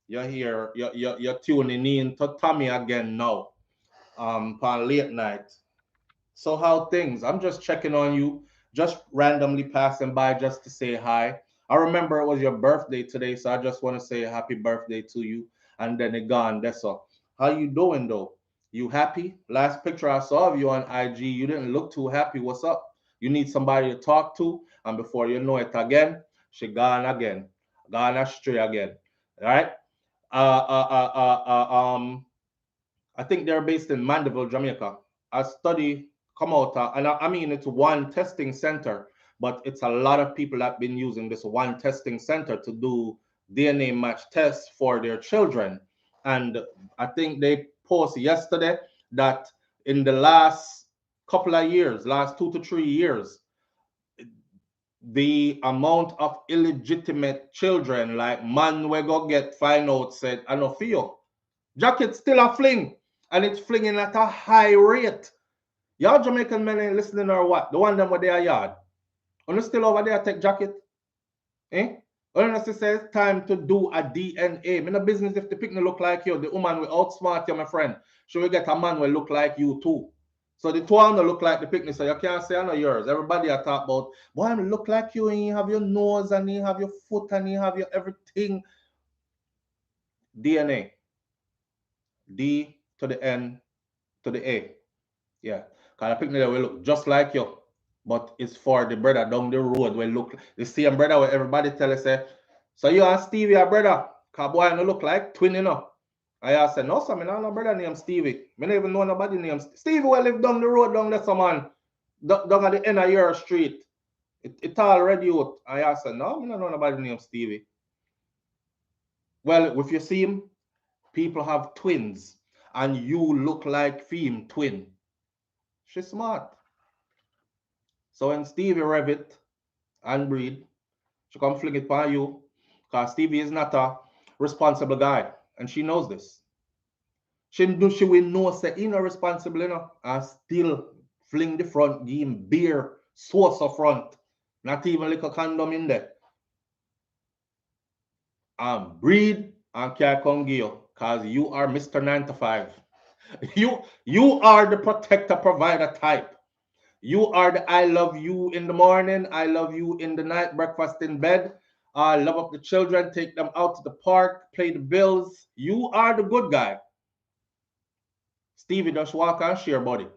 you're here, you're tuning in to Tommy again now. On late night. So how things? I'm just checking on you, just randomly passing by just to say hi. I remember it was your birthday today, so I just want to say happy birthday to you. And then it gone. That's all. How you doing though? You happy? Last picture I saw of you on IG, you didn't look too happy. What's up? You need somebody to talk to, and before you know it again, she gone again, gone astray again. All right. Uh, uh, uh, uh, uh, um, I think they're based in Mandeville, Jamaica. A study come out, and I mean it's one testing center, but it's a lot of people that have been using this one testing center to do DNA match tests for their children. And I think they posted yesterday that in the last couple of years, last 2 to 3 years, the amount of illegitimate children, like man we go get find out said, I know for you. Jacket still a fling, and it's flinging at a high rate. Y'all Jamaican men ain't listening or what? The one them with their yard. When you still over there take jacket? Eh? When you say it's time to do a DNA. Me no business if the picnic look like you, the woman will outsmart you, my friend. Should we get a man will look like you too? So the two of them look like the picnic, so you can't say I know yours. Everybody I talk about, boy, I look like you, and you have your nose, and you have your foot, and you have your everything. DNA. D to the N to the A. Yeah. Because I picnic will look just like you. But it's for the brother down the road will look the same brother where everybody tell us, say, so you and Stevie are brother. Because boy, no look like twin, you know. I said, no, sir, I don't know brother named Stevie. I don't even know nobody named Stevie will live down the road down there, some man. Down at the end of your street. It already out. I said, no, I don't know nobody named Stevie. Well, if you see him, people have twins, and you look like theme twin. She's smart. So when Stevie rev it and breed, she come fling it by you, because Stevie is not a responsible guy, and she knows this. She will know say he not responsible, you know, and still fling the front, give him beer, sauce up front, not even like a condom in there. And breed and can't come give you, because you are Mr. 9 to 5. You are the protector provider type. You are the I love you in the morning, I love you in the night, breakfast in bed, love up the children, take them out to the park, pay the bills. You are the good guy. Stevie just walk and share body.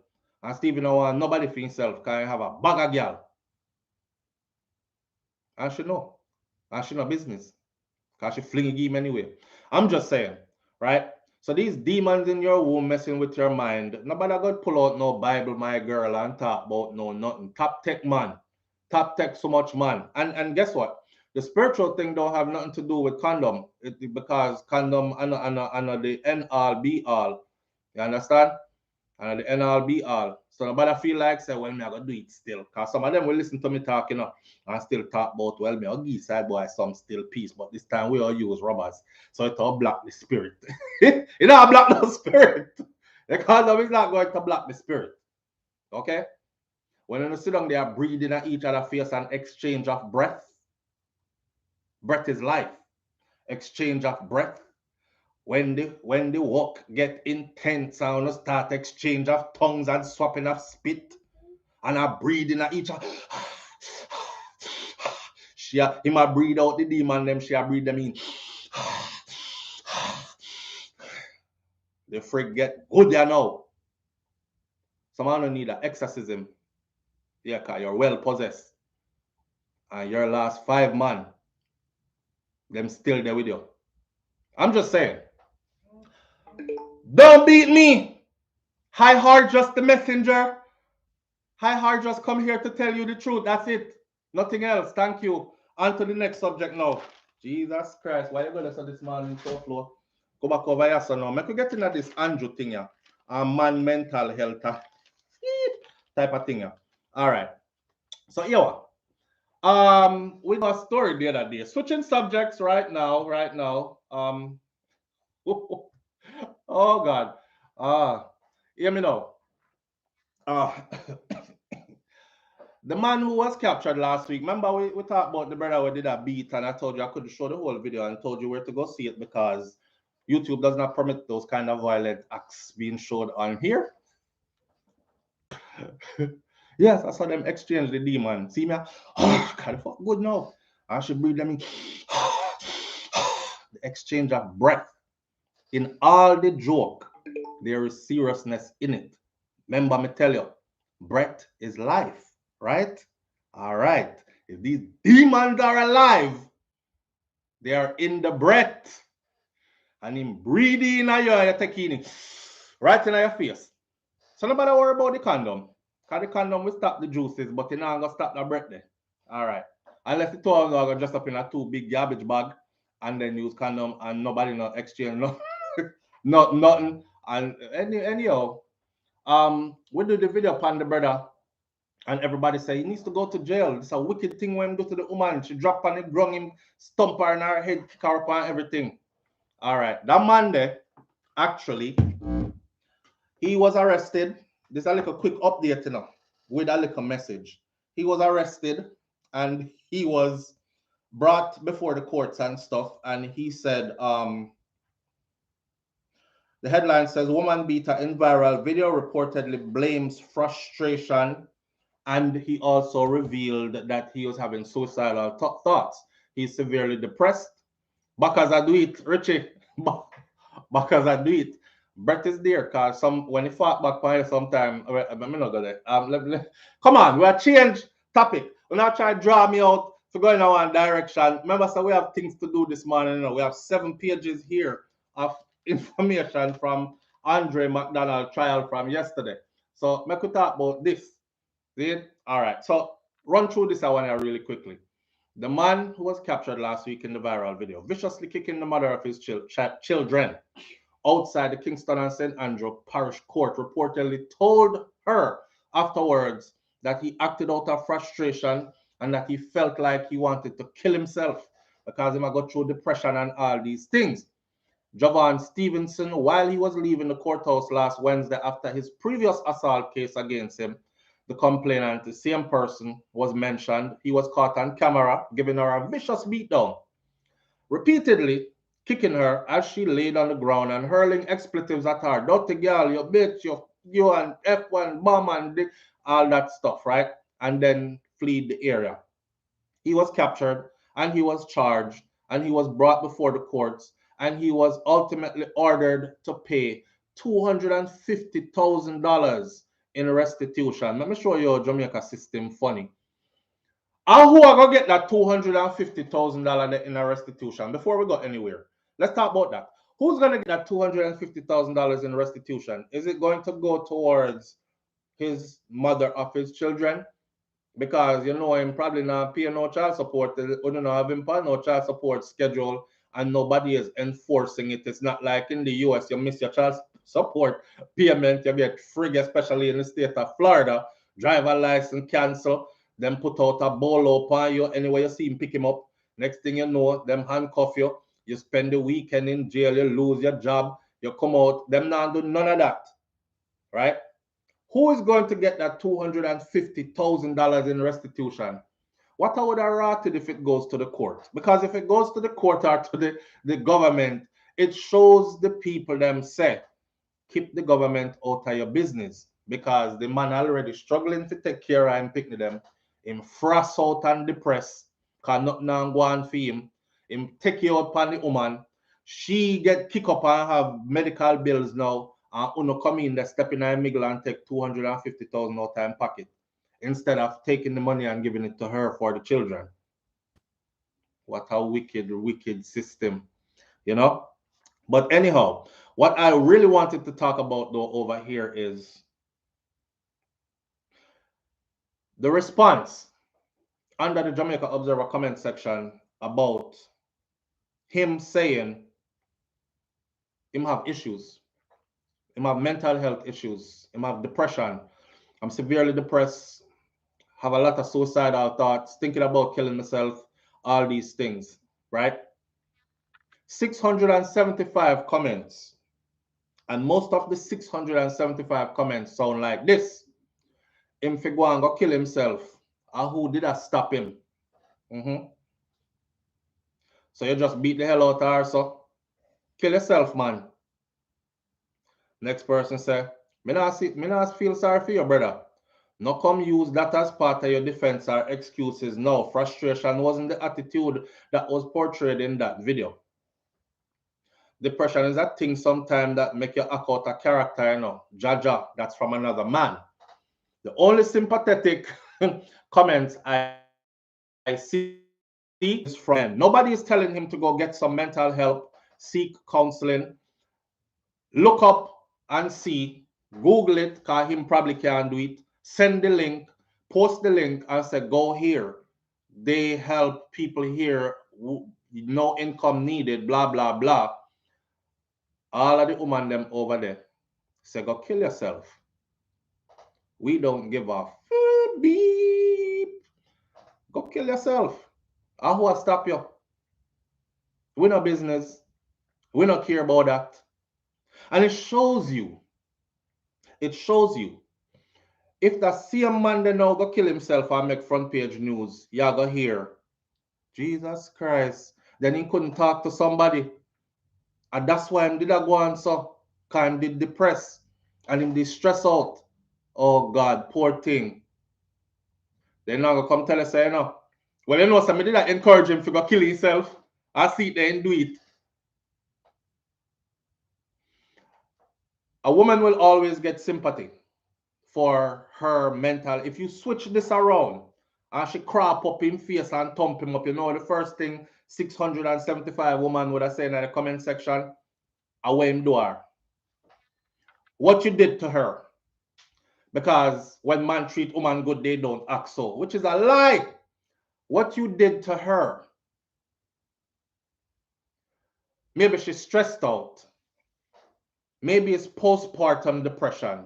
And Stevie no want nobody for himself because he have a bag of girl. And she know. And she no business. Because she fling him anyway. I'm just saying, right? So these demons in your womb messing with your mind. Nobody got pull out no Bible, my girl, and talk about no nothing. Top tech man. Top tech so much man. And guess what? The spiritual thing don't have nothing to do with condom. Because condom and the end all be all. You understand? And the end all be all. So nobody feel like say, well, me I gotta do it still. Cause some of them will listen to me talking and still talk about, well, me I'll give side boy some still peace, but this time we all use rubbers. So it all block the spirit. It don't block the spirit. The condom is not going to block the spirit. Okay? When you sit down there breathing at each other face and exchange of breath. Breath is life. Exchange of breath. When the walk get intense and you start exchange of tongues and swapping of spit and a breathing at each other. He might breathe out the demon, them she breathe them in. The freak get good there now. Someone don't need an exorcism. Yeah, because you're well possessed. And your last 5 man, them still there with you. I'm just saying. Don't beat me. High heart just the messenger. High heart just come here to tell you the truth. That's it. Nothing else. Thank you. On to the next subject now. Jesus Christ. Why you going to say this morning so flow? Go back over here so now. Make we get into this Andrew thing here. Man mental health type of thing here. Alright. So yeah. We got a story the other day. Switching subjects right now. Oh God. Hear me now. The man who was captured last week, remember we talked about the brother who did a beat and I told you I couldn't show the whole video and told you where to go see it because YouTube does not permit those kind of violent acts being showed on here. Yes, I saw them exchange the demon. See me? Oh, God, fuck good now. I should breathe them in. The exchange of breath. In all the joke, there is seriousness in it. Remember me tell you, breath is life. Right? All right. If these demons are alive, they are in the breath. And in breathing, you're taking it right in your face. So nobody worry about the condom. Because the condom will stop the juices, but it's not going to stop the breath there. All right. Unless the two of them are just up in a 2 big garbage bag and then use condom and nobody not exchange nothing. And anyhow, we do the video upon the brother. And everybody say he needs to go to jail. It's a wicked thing when him do to the woman. She drop on the ground, him stomp her in her head, kick her up and everything. All right. That man there, actually, he was arrested. There's a little quick update, you know, with a little message. He was arrested and he was brought before the courts and stuff. And he said, the headline says, woman beater in viral video reportedly blames frustration. And he also revealed that he was having suicidal thoughts. He's severely depressed. Because I do it, Richie. Because I do it. Brett is there because when he fought back by sometime, I'm not gonna come on, we'll change topic. We're not trying to draw me out to go in one direction. Remember, so we have things to do this morning. You know, we have 7 pages here of information from Andre Mcdonald Trial from yesterday. So make we talk about this. See? All right. So run through this one here really quickly. The man who was captured last week in the viral video, viciously kicking the mother of his children outside the Kingston and St. Andrew Parish Court, reportedly told her afterwards that he acted out of frustration and that he felt like he wanted to kill himself because he might go through depression and all these things. Javon Stevenson, while he was leaving the courthouse last Wednesday after his previous assault case against him, the complainant, the same person, was mentioned. He was caught on camera giving her a vicious beatdown, repeatedly kicking her as she laid on the ground and hurling expletives at her. Dirty girl, you bitch, you and F1 bomb and all that stuff, right? And then fled the area. He was captured and he was charged and he was brought before the courts and he was ultimately ordered to pay $250,000 in restitution. Let me show you Jamaica system funny. And who are going to get that $250,000 in a restitution? Before we go anywhere, let's talk about that. Who's going to get that $250,000 in restitution? Is it going to go towards his mother of his children? Because you know him probably not pay no child support. You don't have him pay no child support schedule, and nobody is enforcing it. It's not like in the US, you miss your child support payment, you get free, especially in the state of Florida. Driver license cancel, then put out a bolo upon you. Anyway, you see him pick him up. Next thing you know, them handcuff you. You spend the weekend in jail, you lose your job, you come out. Them not do none of that, right? Who is going to get that $250,000 in restitution? What I would have rated if it goes to the court? Because if it goes to the court or to the government, it shows the people them say, keep the government out of your business. Because the man already struggling to take care of him, picking them, him frost out and depressed, because nothing go on for him. Him take you out on the woman. She get kicked up and have medical bills now. And uno come in, they step in a middle and take $250,000 out of pocket instead of taking the money and giving it to her for the children. What a wicked, wicked system, you know? But anyhow, what I really wanted to talk about though over here is the response under the Jamaica Observer comment section about him saying him have issues. Him have mental health issues. Him have depression. I'm severely depressed. Have a lot of suicidal thoughts. Thinking about killing myself. All these things, right? 675 comments. And most of the 675 comments sound like this. Him fi go and go kill himself. And who did that stop him? So you just beat the hell out of her, so kill yourself, man. Next person say, me not feel sorry for you, brother. No come use that as part of your defense or excuses. No, frustration wasn't the attitude that was portrayed in that video. Depression is that thing sometimes that make you act out a character, you know. Jaja, that's from another man. The only sympathetic comments I see is from him. Nobody is telling him to go get some mental help, seek counseling, look up and see, Google it, because him probably can't do it. Send the link, post the link, and say, go here. They help people here, no income needed, blah, blah, blah. All of the women them over there say, go kill yourself. We don't give a beep. Go kill yourself. And who will stop you? We no business. We don't care about that. And it shows you. It shows you. If that same man then now go kill himself and make front page news, you go hear, Jesus Christ, then he couldn't talk to somebody. And that's why him did go on so. Because him did depress. And him did stress out. Oh God, poor thing. Then now go come tell us, you know. Well, you know, somebody that encourage him to go kill himself. I see it there and do it. A woman will always get sympathy for her mental. If you switch this around and she crop up in face and thump him up, you know the first thing 675 women would have said in the comment section, away him do her. What you did to her. Because when man treat woman good, they don't act so, which is a lie. What you did to her. Maybe she's stressed out. Maybe it's postpartum depression.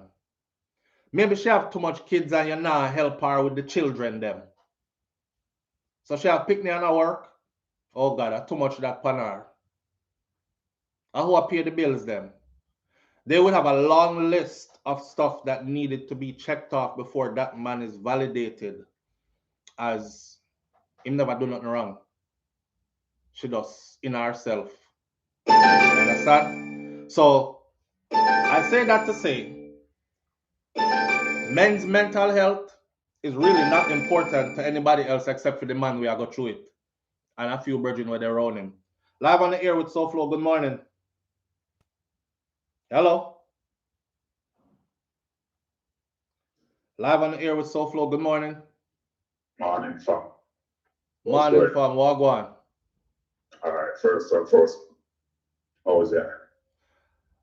Maybe she have too much kids and you not help her with the children them. So she have picnic and her work. Oh God, too much of that pan her. And who pay the bills them? They will have a long list of stuff that needed to be checked off before that man is validated as him never do nothing wrong. She does in herself. You understand? So I say that to say men's mental health is really not important to anybody else except for the man we are go through it. And a few brethren where they're around him. Live on the air with SouFLo, good morning. Hello. Live on the air with SouFLo. Good morning. Morning, fam. Morning, fam. Wagwan. All right, first, how was that?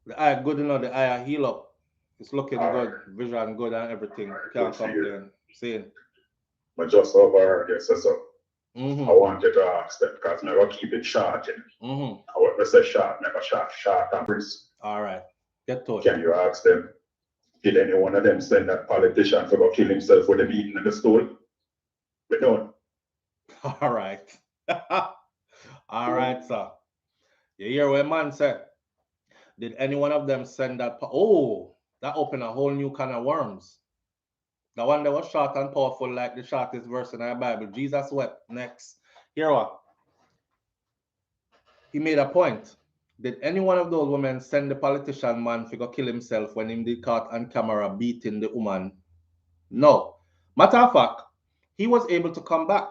The eye good enough. The eye heal up. It's looking All good. right. Vision good and everything. All right, Can't good to hear. complain. Seeing. But just over here, so Mm-hmm. I wanted to ask them because I will keep it short. Mm-hmm. I want to say short, never short and brisk. All right. Get to it. Can you ask them, did any one of them send that politician to go kill himself with a beating in the stool? We don't. All right. All right, sir. You hear what man said? Did any one of them send that? Oh, that opened a whole new can of worms. The one that was short and powerful, like the shortest verse in the Bible. Jesus wept. Next. Here what? He made a point. Did any one of those women send the politician man to go kill himself when he did caught on camera beating the woman? No. Matter of fact, he was able to come back.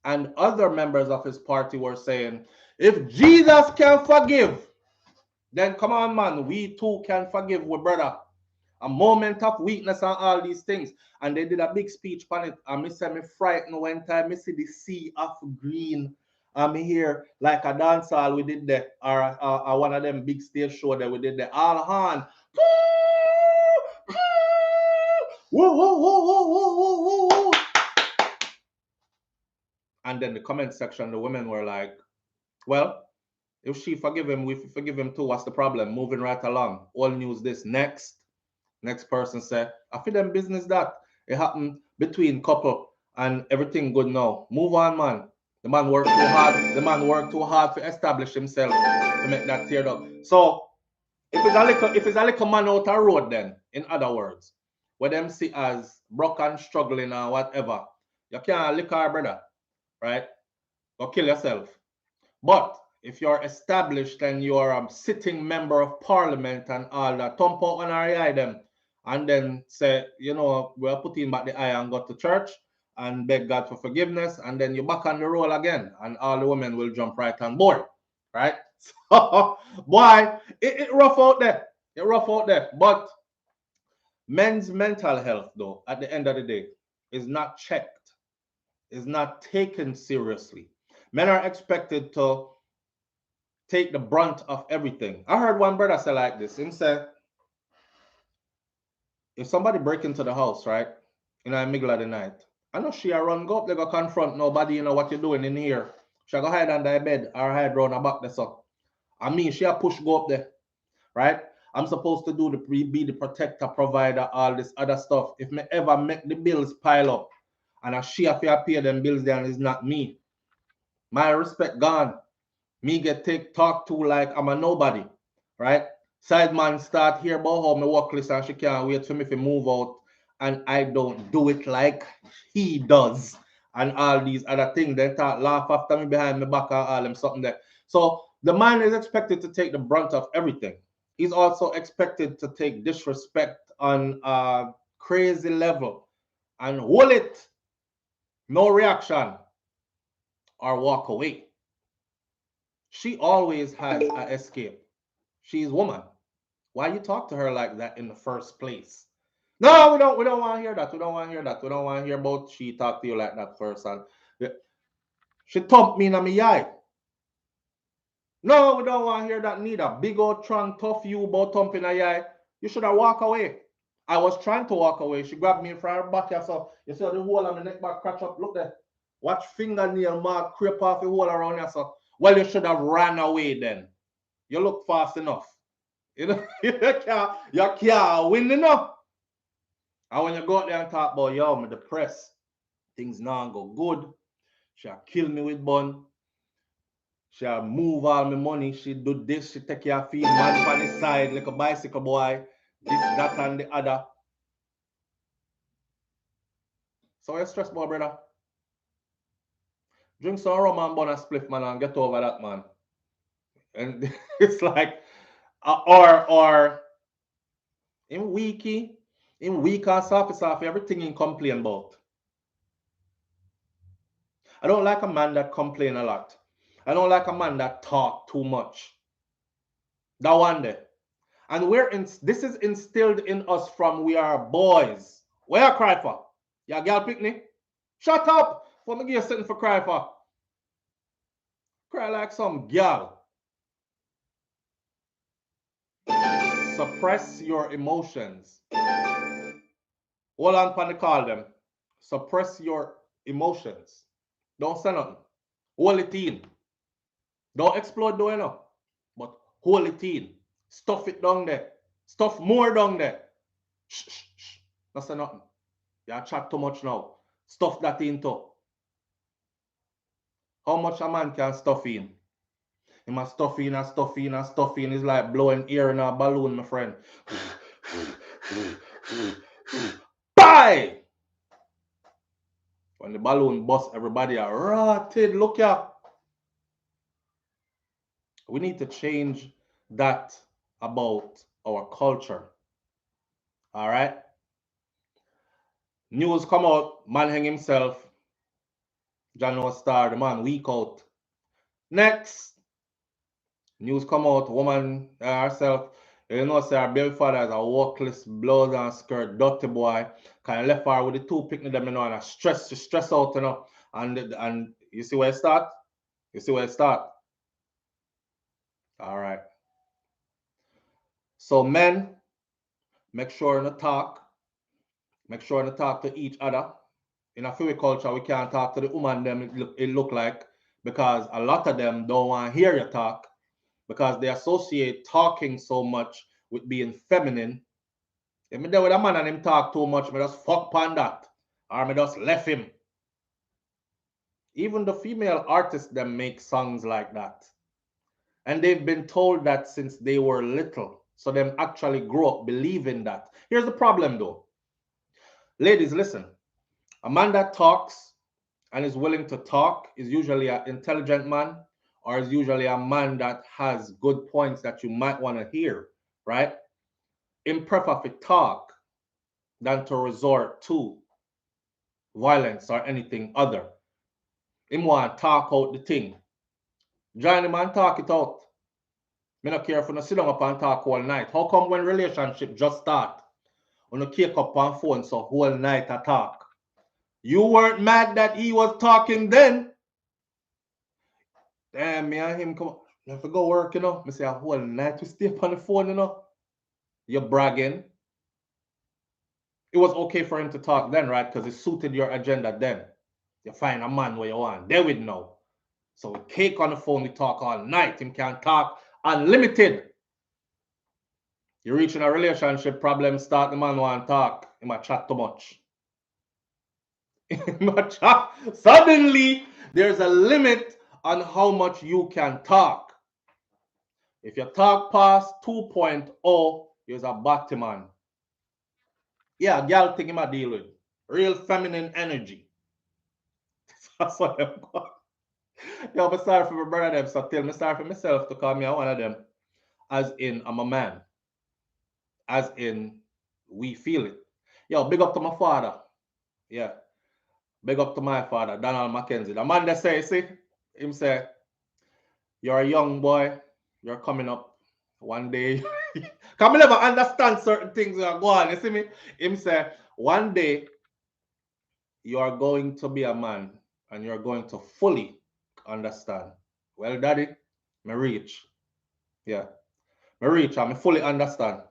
And other members of his party were saying, if Jesus can forgive, then come on, man, we too can forgive, we brother. A moment of weakness and all these things. And they did a big speech on it. And me say me frightened when time me see the sea of green. I'm here like a dance hall we did there, or one of them big stage show that we did there. All hand. Whoa, whoa, whoa, whoa, whoa, whoa, whoa. And then the comment section, the women were like, well, if she forgive him, we forgive him too. What's the problem? Moving right along. All news this. Next person said, I feel them business that. It happened between couple and everything good now. Move on, man. The man worked too hard. The man worked too hard to establish himself to make that tear up. So if it's a little man out the road, then, in other words, what them see as broken, struggling or whatever, you can't lick our brother, right? Or kill yourself. But if you're established and you're a sitting member of parliament and all that, thump out on our eye them and then say, you know, we're putting back the eye and go to church and beg God for forgiveness, and then you're back on the roll again, and all the women will jump right on board, right? So, boy, it rough out there. It rough out there. But men's mental health, though, at the end of the day, is not checked, is not taken seriously. Men are expected to take the brunt of everything. I heard one brother say like this. He said, if somebody break into the house, right, in the middle of the night, I know she a run go up, they go confront nobody, you know what you're doing in here. She go hide under the bed or hide round her back there, so. I mean, she a push go up there, right? I'm supposed to do be the protector, provider, all this other stuff. If me ever make the bills pile up and she have to pay them bills then it's not me. My respect gone. Me get talked to like I'm a nobody, right? Side man start here about how my work list and she can't wait for me to move out and I don't do it like he does and all these other things. They start laugh after me behind my back and all them something there. So the man is expected to take the brunt of everything. He's also expected to take disrespect on a crazy level and hold it, no reaction, or walk away. She always has an escape. She's woman. Why you talk to her like that in the first place? No, we don't want to hear that. We don't want to hear that. We don't want to hear about she talk to you like that first. And she thumped me in my eye. No, we don't want to hear that neither. Big old trunk, tough you about thumping her eye. You should have walked away. I was trying to walk away. She grabbed me in front of her back here. So you see the hole on my neck back crotch up. Look there. Watch fingernail mark creep off the hole around here. So, well, you should have ran away then. You look fast enough. You know, you can't win enough. And when you go out there and talk about, yo, I'm depressed, things now go good, she'll kill me with bun, she'll move all my money, she do this, she take your feet, man on the side like a bicycle boy, this, that, and the other. So you're stressed about, brother. Drink some rum and bun a spliff, man, and get over that, man. And it's like, or in weak or soft, everything in complain about. I don't like a man that complain a lot. I don't like a man that talk too much. That one day. And this is instilled in us from we are boys. Where you cry for? Ya girl picnic? Shut up! What me give you something for cry for? Cry like some girl. Suppress your emotions. Hold on for the call them. Suppress your emotions. Don't say nothing. Hold it in. Don't explode though, you know. But hold it in. Stuff it down there. Stuff more down there. Shh, shh, shh. Don't say nothing. You chat too much now. Stuff that into. How much a man can stuff in? He must stuff in and stuff in and stuff in. It's like blowing air in a balloon, my friend. Bye! When the balloon busts, everybody are rotted. Look ya. We need to change that about our culture. All right? News come out, man hang himself. John no star, the man weak out. Next, news come out, woman herself. You know, say her baby father is a workless blouse and skirt, dirty boy. Kind of left her with the two picnic them, you know, and stress out, you know. And you see where it start? You see where it start? All right. So men, make sure to talk. Make sure to talk to each other. In a few culture, we can't talk to the woman them it look like, because a lot of them don't want to hear you talk, because they associate talking so much with being feminine. If me there with a man and him talk too much, me just fuck upon that. Or me just left him. Even the female artists them make songs like that. And they've been told that since they were little. So them actually grow up believing that. Here's the problem though. Ladies, listen. A man that talks and is willing to talk is usually an intelligent man, or is usually a man that has good points that you might want to hear, right? Him prefer to talk than to resort to violence or anything other. Him want to talk out the thing. Join him and talk it out. Me not care if you sit down up and talk all night. How come when relationship just start, you keep up on phone so whole night I talk? You weren't mad that he was talking then. Damn, me and him come on. You have to go work, you know. Me say a whole night to stay up on the phone, you know. You're bragging. It was okay for him to talk then, right? Because it suited your agenda then. You find a man where you want. There with now. So we cake on the phone, we talk all night. Him can talk unlimited. You reach in a relationship, problem start, the man want to talk. He might chat too much. Suddenly, there's a limit on how much you can talk. If you talk past 2.0, you're a batty man. Yeah, girl thing him a deal with. Real feminine energy. That's what I'm going. Yo, I'm sorry for my brother them, so tell me sorry for myself to call me one of them. As in, I'm a man. As in, we feel it. Yo, big up to my father. Yeah. Big up to my father, Donald Mackenzie. The man that say, see, him say, you're a young boy, you're coming up one day. Can me never understand certain things that go on, you see me? Him say, one day, you are going to be a man and you're going to fully understand. Well, daddy, me reach. Yeah. Me reach and me fully understand.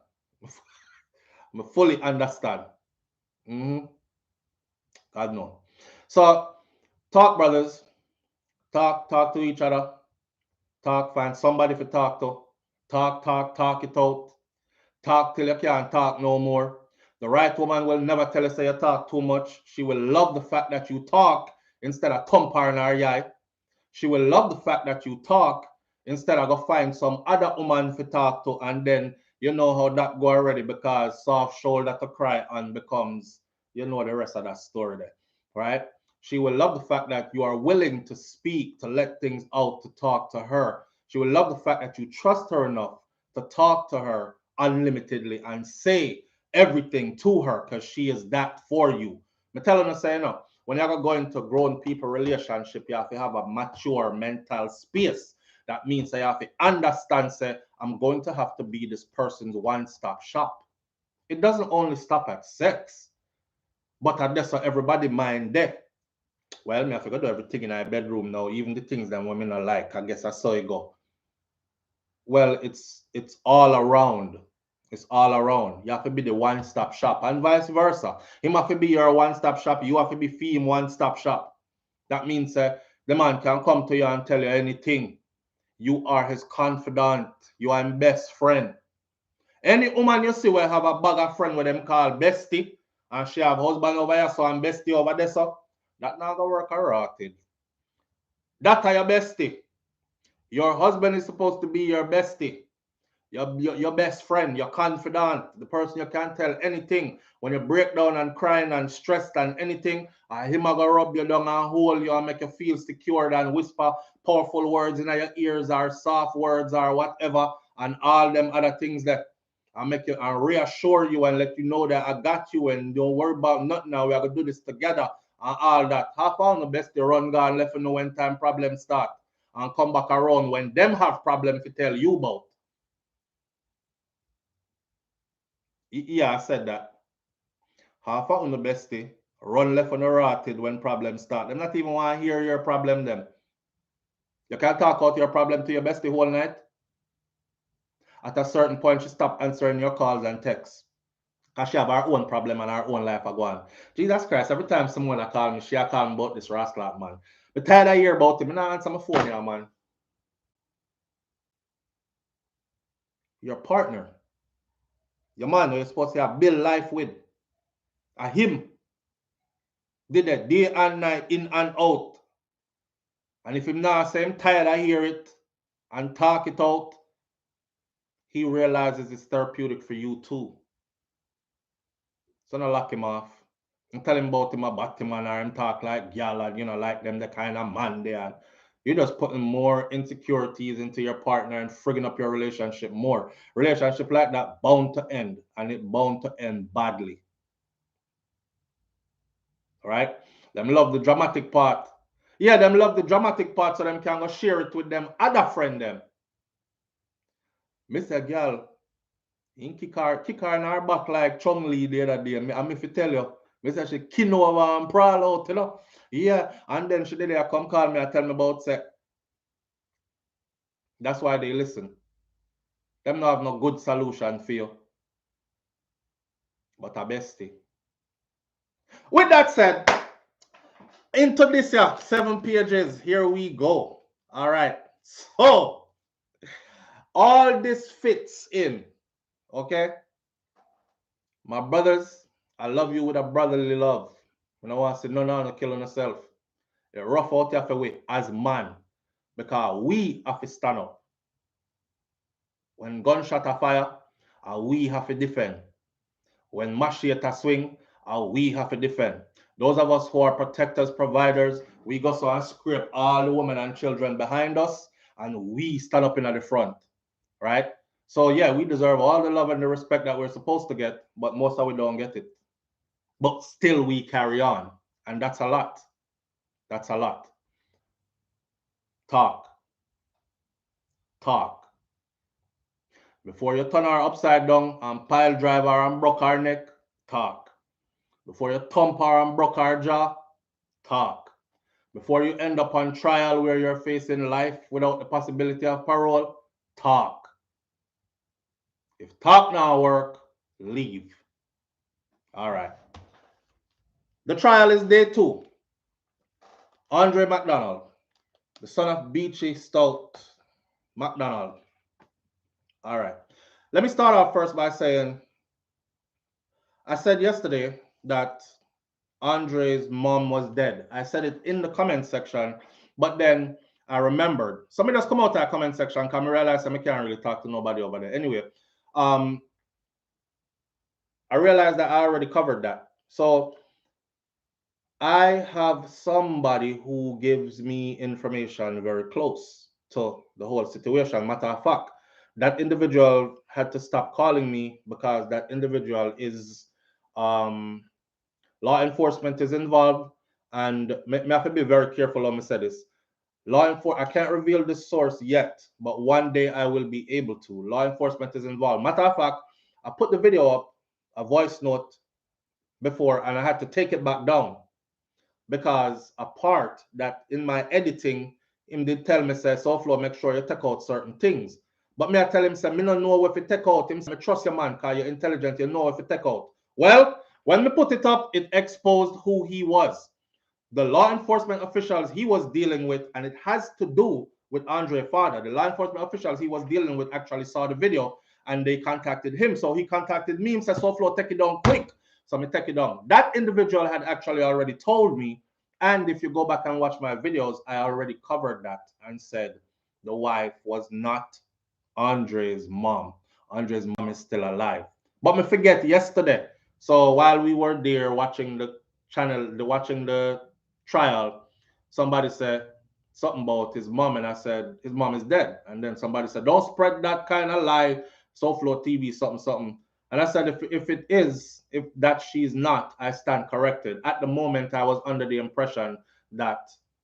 Me fully understand. God no. So, talk, brothers. Talk to each other. Talk, find somebody to talk to. Talk it out. Talk till you can't talk no more. The right woman will never tell you say you talk too much. She will love the fact that you talk instead of thump her in her eye. She will love the fact that you talk instead of go find some other woman to talk to, and then you know how that go already, because soft shoulder to cry and becomes, you know, the rest of that story there, right? She will love the fact that you are willing to speak, to let things out, to talk to her. She will love the fact that you trust her enough to talk to her unlimitedly and say everything to her, because she is that for you. I'm telling her, say, no, when you're going to grown people relationship, you have to have a mature mental space. That means that you have to understand, say, I'm going to have to be this person's one-stop shop. It doesn't only stop at sex. But I guess everybody mind there. Well, me I forgot to do everything in our bedroom now, even the things that women are like. I guess I saw it go. Well, it's all around. It's all around. You have to be the one-stop shop, and vice versa. Him have to be your one-stop shop. You have to be him one-stop shop. That means the man can come to you and tell you anything. You are his confidant. You are his best friend. Any woman you see will have a bag of friend with them called bestie, and she have husband over here, so and bestie over there, so that not gonna work rotted. That are your bestie. Your husband is supposed to be your bestie, your best friend, your confidant, the person you can tell anything. When you break down and crying and stressed and anything, him a go rub you down and hold you and make you feel secure and whisper powerful words in your ears or soft words or whatever, and all them other things that and make you and reassure you and let you know that I got you and don't worry about nothing now. We are gonna do this together and all that. Half on the best to run gone left you know when time problems start and come back around when them have problems to tell you about. Yeah, I said that. Half on the bestie run left on the rotted when problems start. They not even want to hear your problem them. You can't talk out your problem to your bestie whole night. At a certain point, she stop answering your calls and texts. Because she have her own problem and her own life go on. Jesus Christ, every time someone call me, she call me about this rascal man. But tired of hear about him. I don't answer my phone here, man. Your partner. Your man who you're supposed to have build life with. Him. Did that day and night, in and out. And if him not say him tired of hear it and talk it out, he realizes it's therapeutic for you too. So don't lock him off. And tell him about him about him and him talk like gal and you know like them the kind of man they are. You're just putting more insecurities into your partner and frigging up your relationship more. Relationship like that bound to end, and it bound to end badly. All right? Them love the dramatic part. Yeah, them love the dramatic part so them can go share it with them other friend them. Mr. Girl, he kick her in her back like Chung Lee the other day. And if you tell you, I say she kin over and prowl out, you know. Yeah, and then she did come call me and tell me about sex. That's why they listen. Them not have no good solution for you. But a bestie. With that said, into this 7 pages. Here we go. All right. So all this fits in. Okay. My brothers, I love you with a brotherly love. When I want to say no, killing yourself. You rough out your way as man. Because we have to stand up. When gunshot are fire, we have to defend. When machete swing, we have to defend. Those of us who are protectors, providers, we go so and scrape all the women and children behind us, and we stand up in the front, right? So yeah, we deserve all the love and the respect that we're supposed to get, but most of we don't get it. But still we carry on, and that's a lot. That's a lot. Talk. Before you turn her upside down and pile drive her and broke her neck, talk. Before you thump her and broke her jaw, talk. Before you end up on trial where you're facing life without the possibility of parole, talk. If talk now work, leave. All right. The trial is day 2. Andre Mcdonald, the son of Beachy, Stout, Mcdonald. All right. Let me start off first by saying, I said yesterday that Andre's mom was dead. I said it in the comment section, but then I remembered. Somebody just come out to the comment section because I realized I can't really talk to nobody over there. Anyway, I realized that I already covered that. So I have somebody who gives me information very close to the whole situation. Matter of fact, that individual had to stop calling me because that individual is law enforcement is involved, and I have to be very careful when I say this. Law enforcement, I can't reveal the source yet, but one day I will be able to. Law enforcement is involved. Matter of fact, I put the video up, a voice note before, and I had to take it back down because a part that in my editing, him did tell me, say, SouFlo, make sure you take out certain things. But me I tell him, say, me no know if you take out. Him say, me trust your man, because you're intelligent, you know if you take out. Well, when me put it up, it exposed who he was. The law enforcement officials he was dealing with, and it has to do with Andre's father. The law enforcement officials he was dealing with actually saw the video, and they contacted him. So he contacted me and said, SouFlo, take it down quick. So me take it down. That individual had actually already told me, and if you go back and watch my videos, I already covered that and said the wife was not Andre's mom. Andre's mom is still alive. But me forget yesterday. So while we were there watching the channel, watching the trial, somebody said something about his mom, and I said his mom is dead. And then somebody said, don't spread that kind of lie, SouFLoTV, something, something. And I said, if it is, if that she's not, I stand corrected. At the moment, I was under the impression that,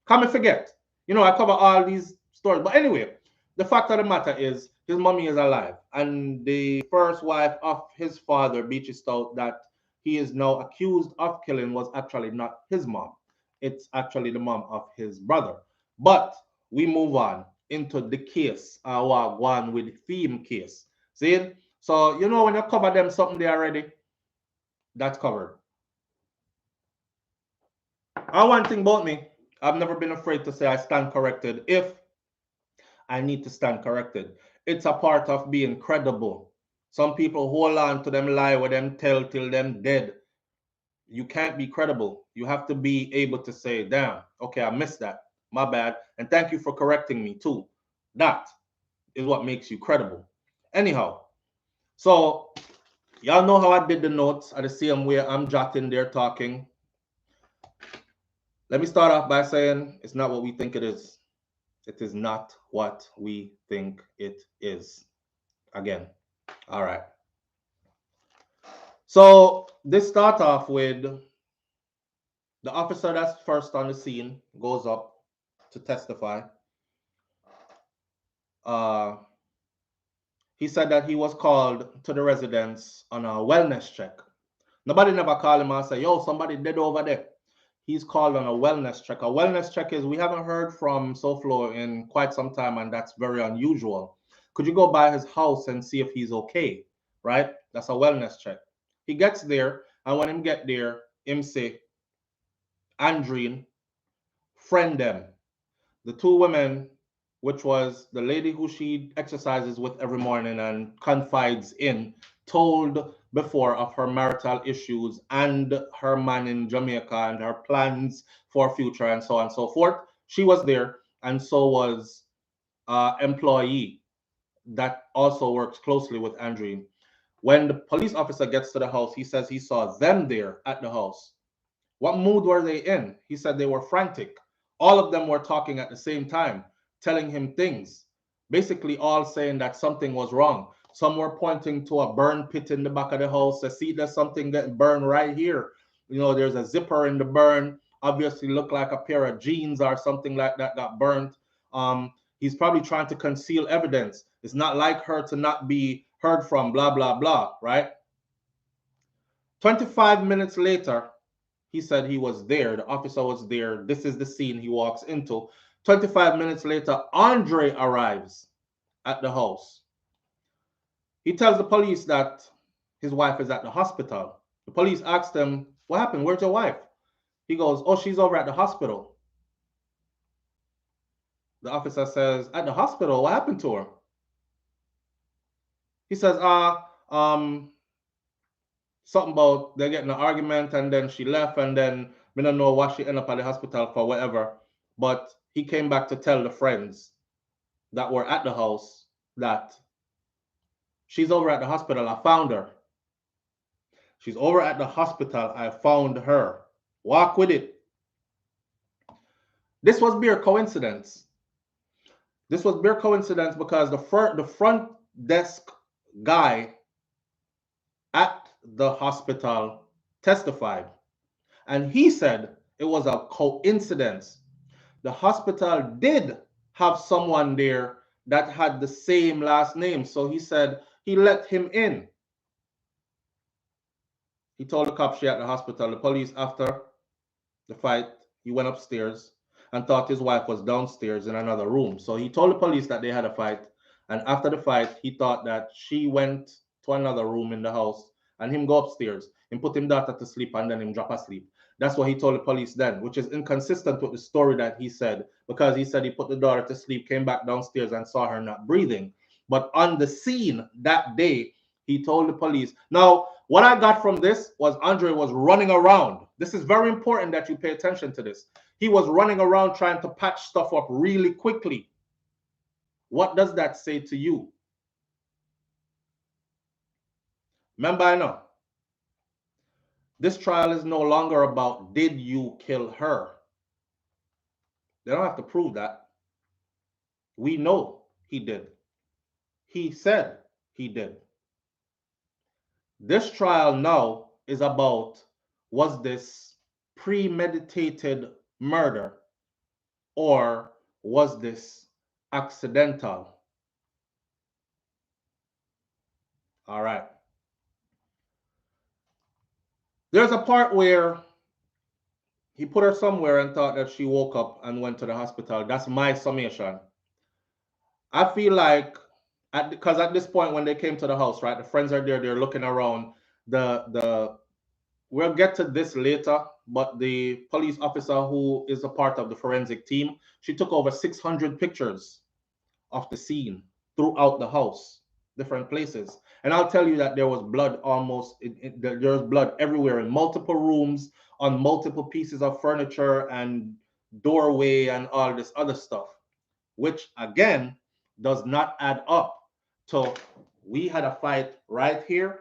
come and forget, you know, I cover all these stories. But anyway, the fact of the matter is, his mommy is alive. And the first wife of his father, Beachy Stout, that he is now accused of killing was actually not his mom. It's actually the mom of his brother. But we move on into the case, one with the theme case. See? So, you know, when you cover them something there already, that's covered. And one thing about me, I've never been afraid to say I stand corrected if I need to stand corrected. It's a part of being credible. Some people hold on to them lie with them tell till them dead. You can't be credible. You have to be able to say, damn, okay, I missed that. My bad. And thank you for correcting me too. That is what makes you credible. Anyhow, so y'all know how I did the notes at the same way I'm jotting there talking. Let me start off by saying it's not what we think it is. It is not what we think it is. Again. All right. So this start off with the officer that's first on the scene goes up to testify. He said that he was called to the residence on a wellness check. Nobody never called him and say, yo, somebody dead over there. He's called on a wellness check. A wellness check is, we haven't heard from SouFlo in quite some time, and that's very unusual. Could you go by his house and see if he's okay, right? That's a wellness check. He gets there, and when him get there, him say, Andreen, friend them. The two women, which was the lady who she exercises with every morning and confides in, told before of her marital issues and her man in Jamaica and her plans for future and so on and so forth. She was there, and so was an employee that also works closely with Andreen. When the police officer gets to the house, he says he saw them there at the house. What mood were they in? He said they were frantic. All of them were talking at the same time, telling him things, basically all saying that something was wrong. Some were pointing to a burn pit in the back of the house. They see there's something getting burned right here. You know, there's a zipper in the burn. Obviously looked like a pair of jeans or something like that got burnt. He's probably trying to conceal evidence. It's not like her to not be heard from, blah, blah, blah, right? 25 minutes later, he said he was there. The officer was there. This is the scene he walks into. 25 minutes later, Andre arrives at the house. He tells the police that his wife is at the hospital. The police asked him, what happened? Where's your wife? He goes, oh, she's over at the hospital. The officer says, at the hospital? What happened to her? He says, something about they're getting an argument, and then she left, and then we don't know why she ended up at the hospital for whatever. But he came back to tell the friends that were at the house that she's over at the hospital. I found her. She's over at the hospital. I found her. Walk with it. This was mere coincidence. This was mere coincidence because the front desk guy at the hospital testified, and he said it was a coincidence. The hospital did have someone there that had the same last name, so he said he let him in. He told the cops she at the hospital. The police, after the fight, he went upstairs and thought his wife was downstairs in another room. So he told the police that they had a fight. And after the fight, he thought that she went to another room in the house and him go upstairs and put him daughter to sleep and then him drop asleep. That's what he told the police then, which is inconsistent with the story that he said, because he said he put the daughter to sleep, came back downstairs and saw her not breathing. But on the scene that day, he told the police. Now, what I got from this was Andre was running around. This is very important that you pay attention to this. He was running around trying to patch stuff up really quickly. What does that say to you? Remember, I know. This trial is no longer about did you kill her. They don't have to prove that. We know he did. He said he did. This trial now is about, was this premeditated murder or was this accidental? All right. There's a part where he put her somewhere and thought that she woke up and went to the hospital. That's my summation. I feel like, because at this point when they came to the house, right, the friends are there, they're looking around. We'll get to this later, but the police officer who is a part of the forensic team, she took over 600 pictures of the scene throughout the house, different places. And I'll tell you that there was blood there was blood everywhere in multiple rooms, on multiple pieces of furniture and doorway and all this other stuff, which again does not add up. So we had a fight right here.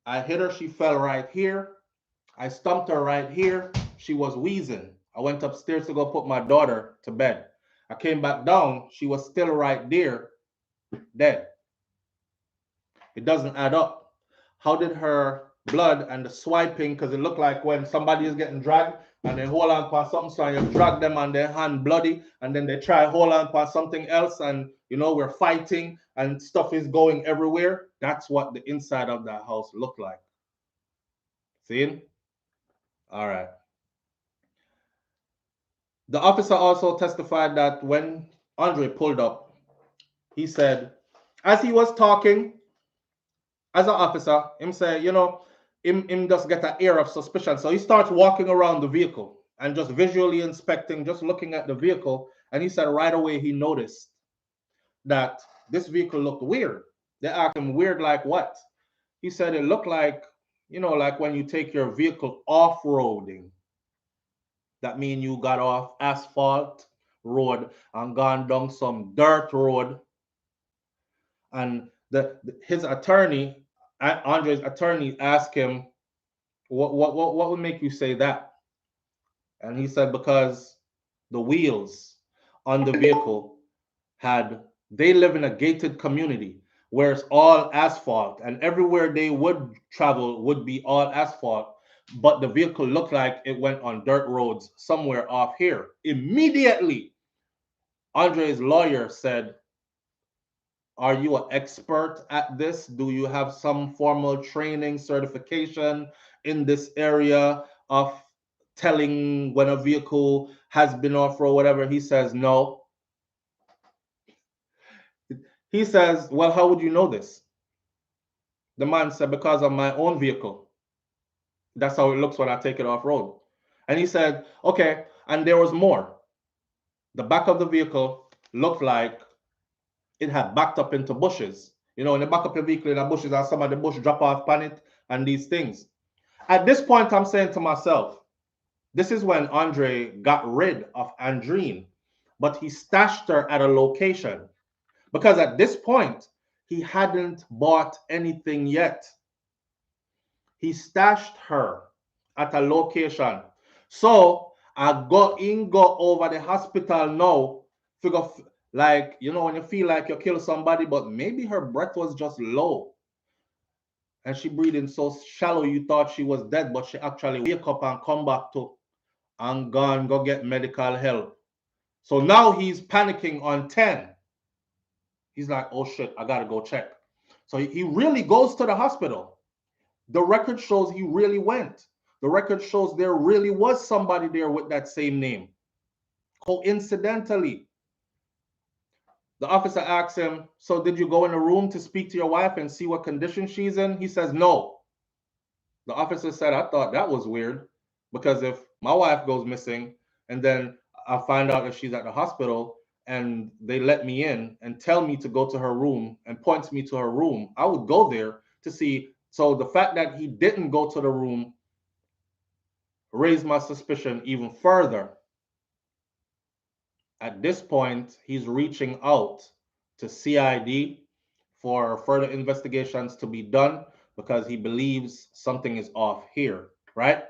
I hit her, she fell right here. I stumped her right here. She was wheezing. I went upstairs to go put my daughter to bed. I came back down. She was still right there, dead. It doesn't add up. How did her blood and the swiping, because it looked like when somebody is getting dragged and they hold on for something, so you drag them on their hand bloody, and then they try hold on for something else, and you know, we're fighting and stuff is going everywhere. That's what the inside of that house looked like. See? All right. The officer also testified that when Andre pulled up, he said, as he was talking, as an officer, him say, you know, him just get an air of suspicion. So he starts walking around the vehicle and just visually inspecting, just looking at the vehicle. And he said right away he noticed that this vehicle looked weird. They asked him, weird like what? He said it looked like, you know, like when you take your vehicle off-roading. That means you got off asphalt road and gone down some dirt road. And his attorney, Andre's attorney, asked him, what would make you say that? And he said, because the wheels on the vehicle they live in a gated community where it's all asphalt, and everywhere they would travel would be all asphalt. But the vehicle looked like it went on dirt roads somewhere off here. Immediately, Andre's lawyer said, are you an expert at this? Do you have some formal training, certification in this area of telling when a vehicle has been off road, whatever? He says, no. He says, well, how would you know this? The man said, because of my own vehicle. That's how it looks when I take it off road. And he said, okay, and there was more. The back of the vehicle looked like it had backed up into bushes. You know, when you back up your vehicle in the bushes and some of the bush drop off on it and these things. At this point, I'm saying to myself, this is when Andre got rid of Andrine, but he stashed her at a location. Because at this point, he hadn't bought anything yet. He stashed her at a location. So I go over the hospital now, figure like, you know, when you feel like you kill somebody, but maybe her breath was just low. And she breathing so shallow, you thought she was dead, but she actually wake up and come back to and gone, go get medical help. So now he's panicking on 10. He's like, oh shit, I gotta go check. So he really goes to the hospital. The record shows he really went. The record shows there really was somebody there with that same name. Coincidentally, the officer asks him, so did you go in a room to speak to your wife and see what condition she's in? He says, no. The officer said, I thought that was weird, because if my wife goes missing and then I find out that she's at the hospital and they let me in and tell me to go to her room and points me to her room, I would go there to see. So the fact that he didn't go to the room raised my suspicion even further. At this point, he's reaching out to CID for further investigations to be done because he believes something is off here, right?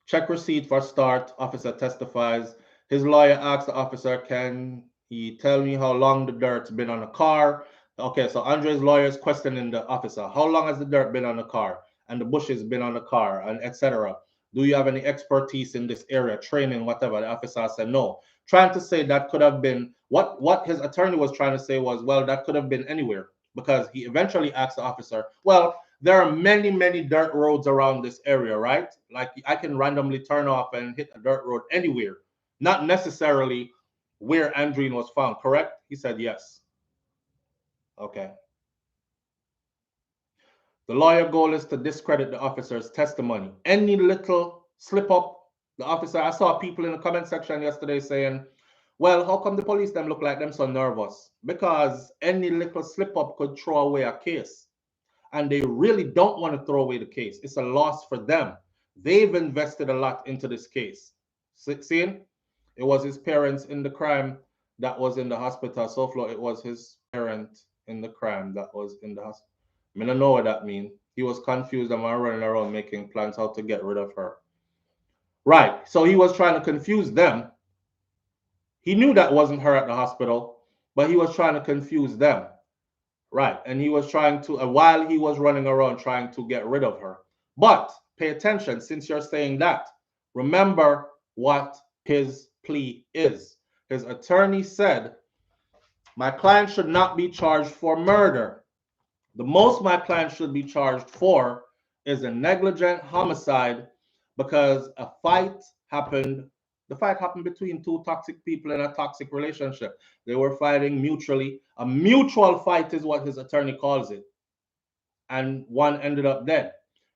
Check receipt for start. Officer testifies. His lawyer asks the officer, can he tell me how long the dirt's been on the car? Okay, so Andre's lawyer is questioning the officer. How long has the dirt been on the car? And the bushes been on the car, and etc. Do you have any expertise in this area, training, whatever? The officer said no. Trying to say that could have been, what his attorney was trying to say was, well, that could have been anywhere. Because he eventually asked the officer, well, there are many, many dirt roads around this area, right? Like I can randomly turn off and hit a dirt road anywhere, not necessarily where Andre was found, correct? He said yes. Okay. The lawyer goal is to discredit the officer's testimony. Any little slip up, the officer, I saw people in the comment section yesterday saying, well, how come the police them look like them so nervous? Because any little slip up could throw away a case. And they really don't want to throw away the case. It's a loss for them. They've invested a lot into this case. Seeing? It was his parents in the crime that was in the hospital. SouFLo, it was his parent in the crime that was in the hospital. I don't know what that means. He was confused and running around making plans how to get rid of her. Right. So he was trying to confuse them. He knew that wasn't her at the hospital, but he was trying to confuse them. Right. And he was trying to, while he was running around trying to get rid of her. But pay attention, since you're saying that, remember what his plea is. His attorney said, my client should not be charged for murder. The most my client should be charged for is a negligent homicide because a fight happened. The fight happened between two toxic people in a toxic relationship. They were fighting mutually. A mutual fight is what his attorney calls it. And one ended up dead,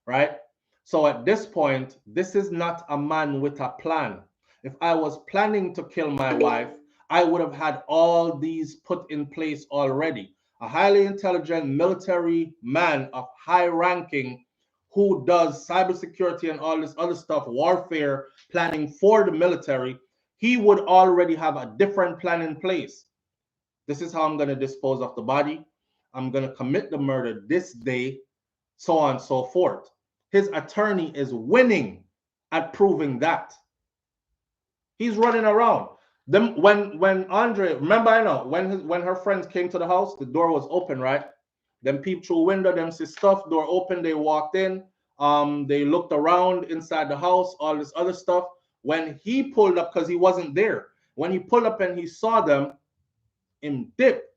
right? So at this point, this is not a man with a plan. If I was planning to kill my wife, I would have had all these put in place already. A highly intelligent military man of high ranking who does cybersecurity and all this other stuff, warfare, planning for the military, he would already have a different plan in place. This is how I'm going to dispose of the body. I'm going to commit the murder this day, so on and so forth. His attorney is winning at proving that. He's running around. Then when Andre, remember I know, when her friends came to the house, the door was open, right? Them peeped through window, them see stuff, door open, they walked in. They looked around inside the house, all this other stuff. When he pulled up, because he wasn't there, when he pulled up and he saw them, in dip.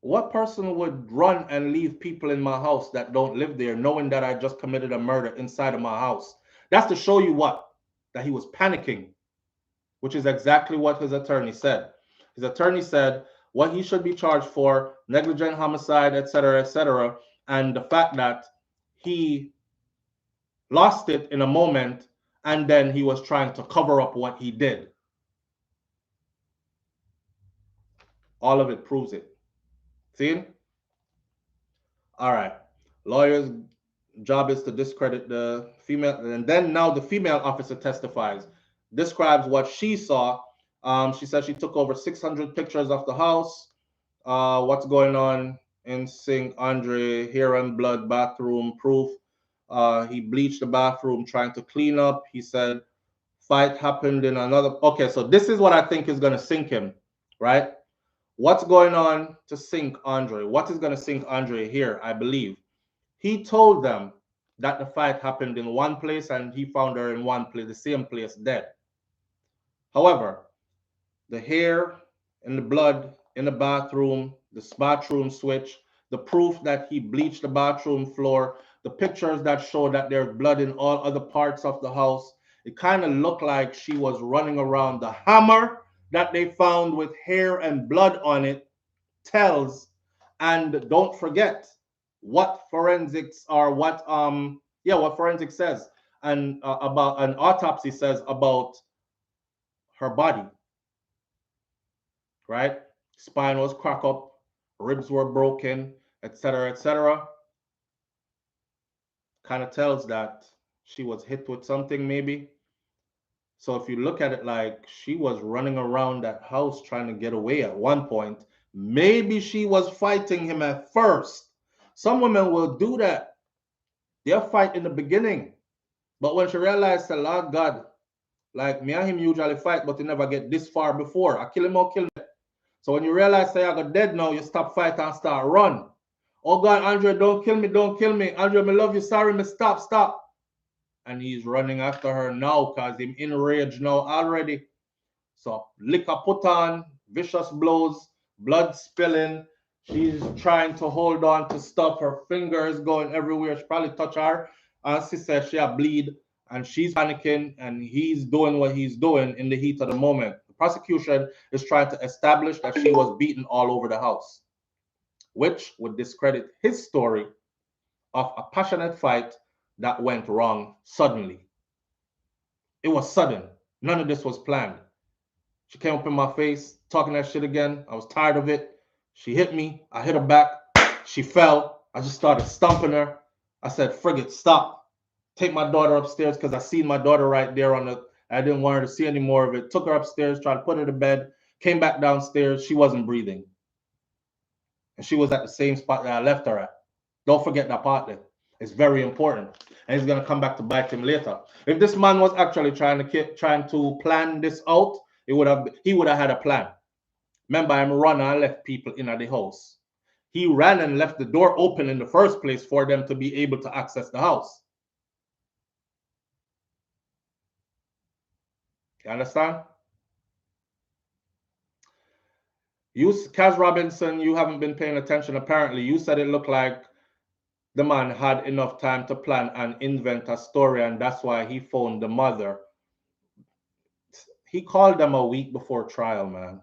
What person would run and leave people in my house that don't live there, knowing that I just committed a murder inside of my house? That's to show you what? That he was panicking, which is exactly what his attorney said. His attorney said what he should be charged for, negligent homicide, etc., and the fact that he lost it in a moment and then he was trying to cover up what he did. All of it proves it. See? All right. Lawyer's job is to discredit the female, and then now the female officer testifies, describes what she saw. She said she took over 600 pictures of the house. What's going on in sink, Andre, hair and blood, bathroom, proof. He bleached the bathroom trying to clean up. He said fight happened in another. Okay, so this is what I think is going to sink him, right? What's going on to sink Andre? What is going to sink Andre here, I believe? He told them that the fight happened in one place and he found her in one place, the same place, dead. However, the hair and the blood in the bathroom, this bathroom switch, the proof that he bleached the bathroom floor, the pictures that show that there's blood in all other parts of the house. It kind of looked like she was running around. The hammer that they found with hair and blood on it tells, and don't forget what forensics or what forensics says and about an autopsy says about her body, right? Spine was cracked up, ribs were broken, etc., etc. Kind of tells that she was hit with something, maybe. So if you look at it, like, she was running around that house trying to get away at one point. Maybe she was fighting him at first. Some women will do that. They'll fight in the beginning. But when she realized, Lord God, like, me and him usually fight, but he never get this far before. I kill him or kill him. So when you realize that I got dead now, you stop fight and start run. Oh God, Andre, don't kill me, don't kill me. Andre, me love you, sorry, me stop. And he's running after her now because he's enraged now already. So liquor put on, vicious blows, blood spilling. She's trying to hold on to stuff. Her fingers going everywhere. She probably touched her. And she said she had bleed. And she's panicking. And he's doing what he's doing in the heat of the moment. The prosecution is trying to establish that she was beaten all over the house, which would discredit his story of a passionate fight that went wrong suddenly. It was sudden. None of this was planned. She came up in my face, talking that shit again. I was tired of it. She hit me. I hit her back. She fell. I just started stomping her. I said, "Frigate, stop. Take my daughter upstairs," because I seen my daughter right there on the, I didn't want her to see any more of it. Took her upstairs, tried to put her to bed, came back downstairs. She wasn't breathing. And she was at the same spot that I left her at. Don't forget that part there. It's very important. And it's going to come back to bite him later. If this man was actually trying to plan this out, he would have had a plan. Remember, I'm a runner and left people in the house. He ran and left the door open in the first place for them to be able to access the house. You understand? You, Kaz Robinson, you haven't been paying attention apparently. You said it looked like the man had enough time to plan and invent a story, and that's why he phoned the mother. He called them a week before trial, man.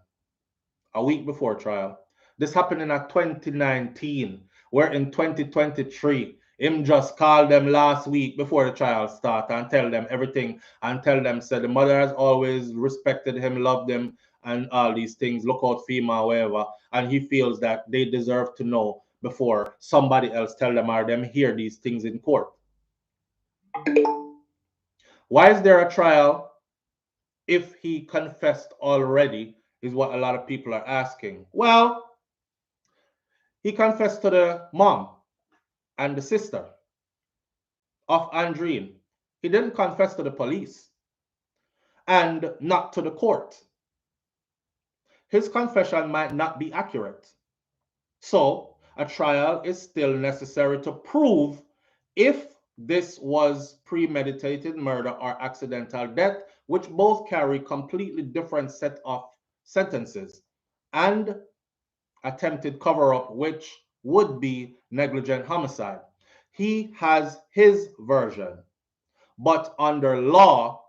A week before trial. This happened in 2019. We're in 2023. Him just called them last week before the trial started and tell them everything and tell them, said the mother has always respected him, loved him, and all these things, look out female, whatever. And he feels that they deserve to know before somebody else tell them or them hear these things in court. Why is there a trial if he confessed already, is what a lot of people are asking. Well, he confessed to the mom and the sister of Andreen. He didn't confess to the police and not to the court. His confession might not be accurate. So a trial is still necessary to prove if this was premeditated murder or accidental death, which both carry completely different set of sentences, and attempted cover-up, which would be negligent homicide. He has his version, but under law,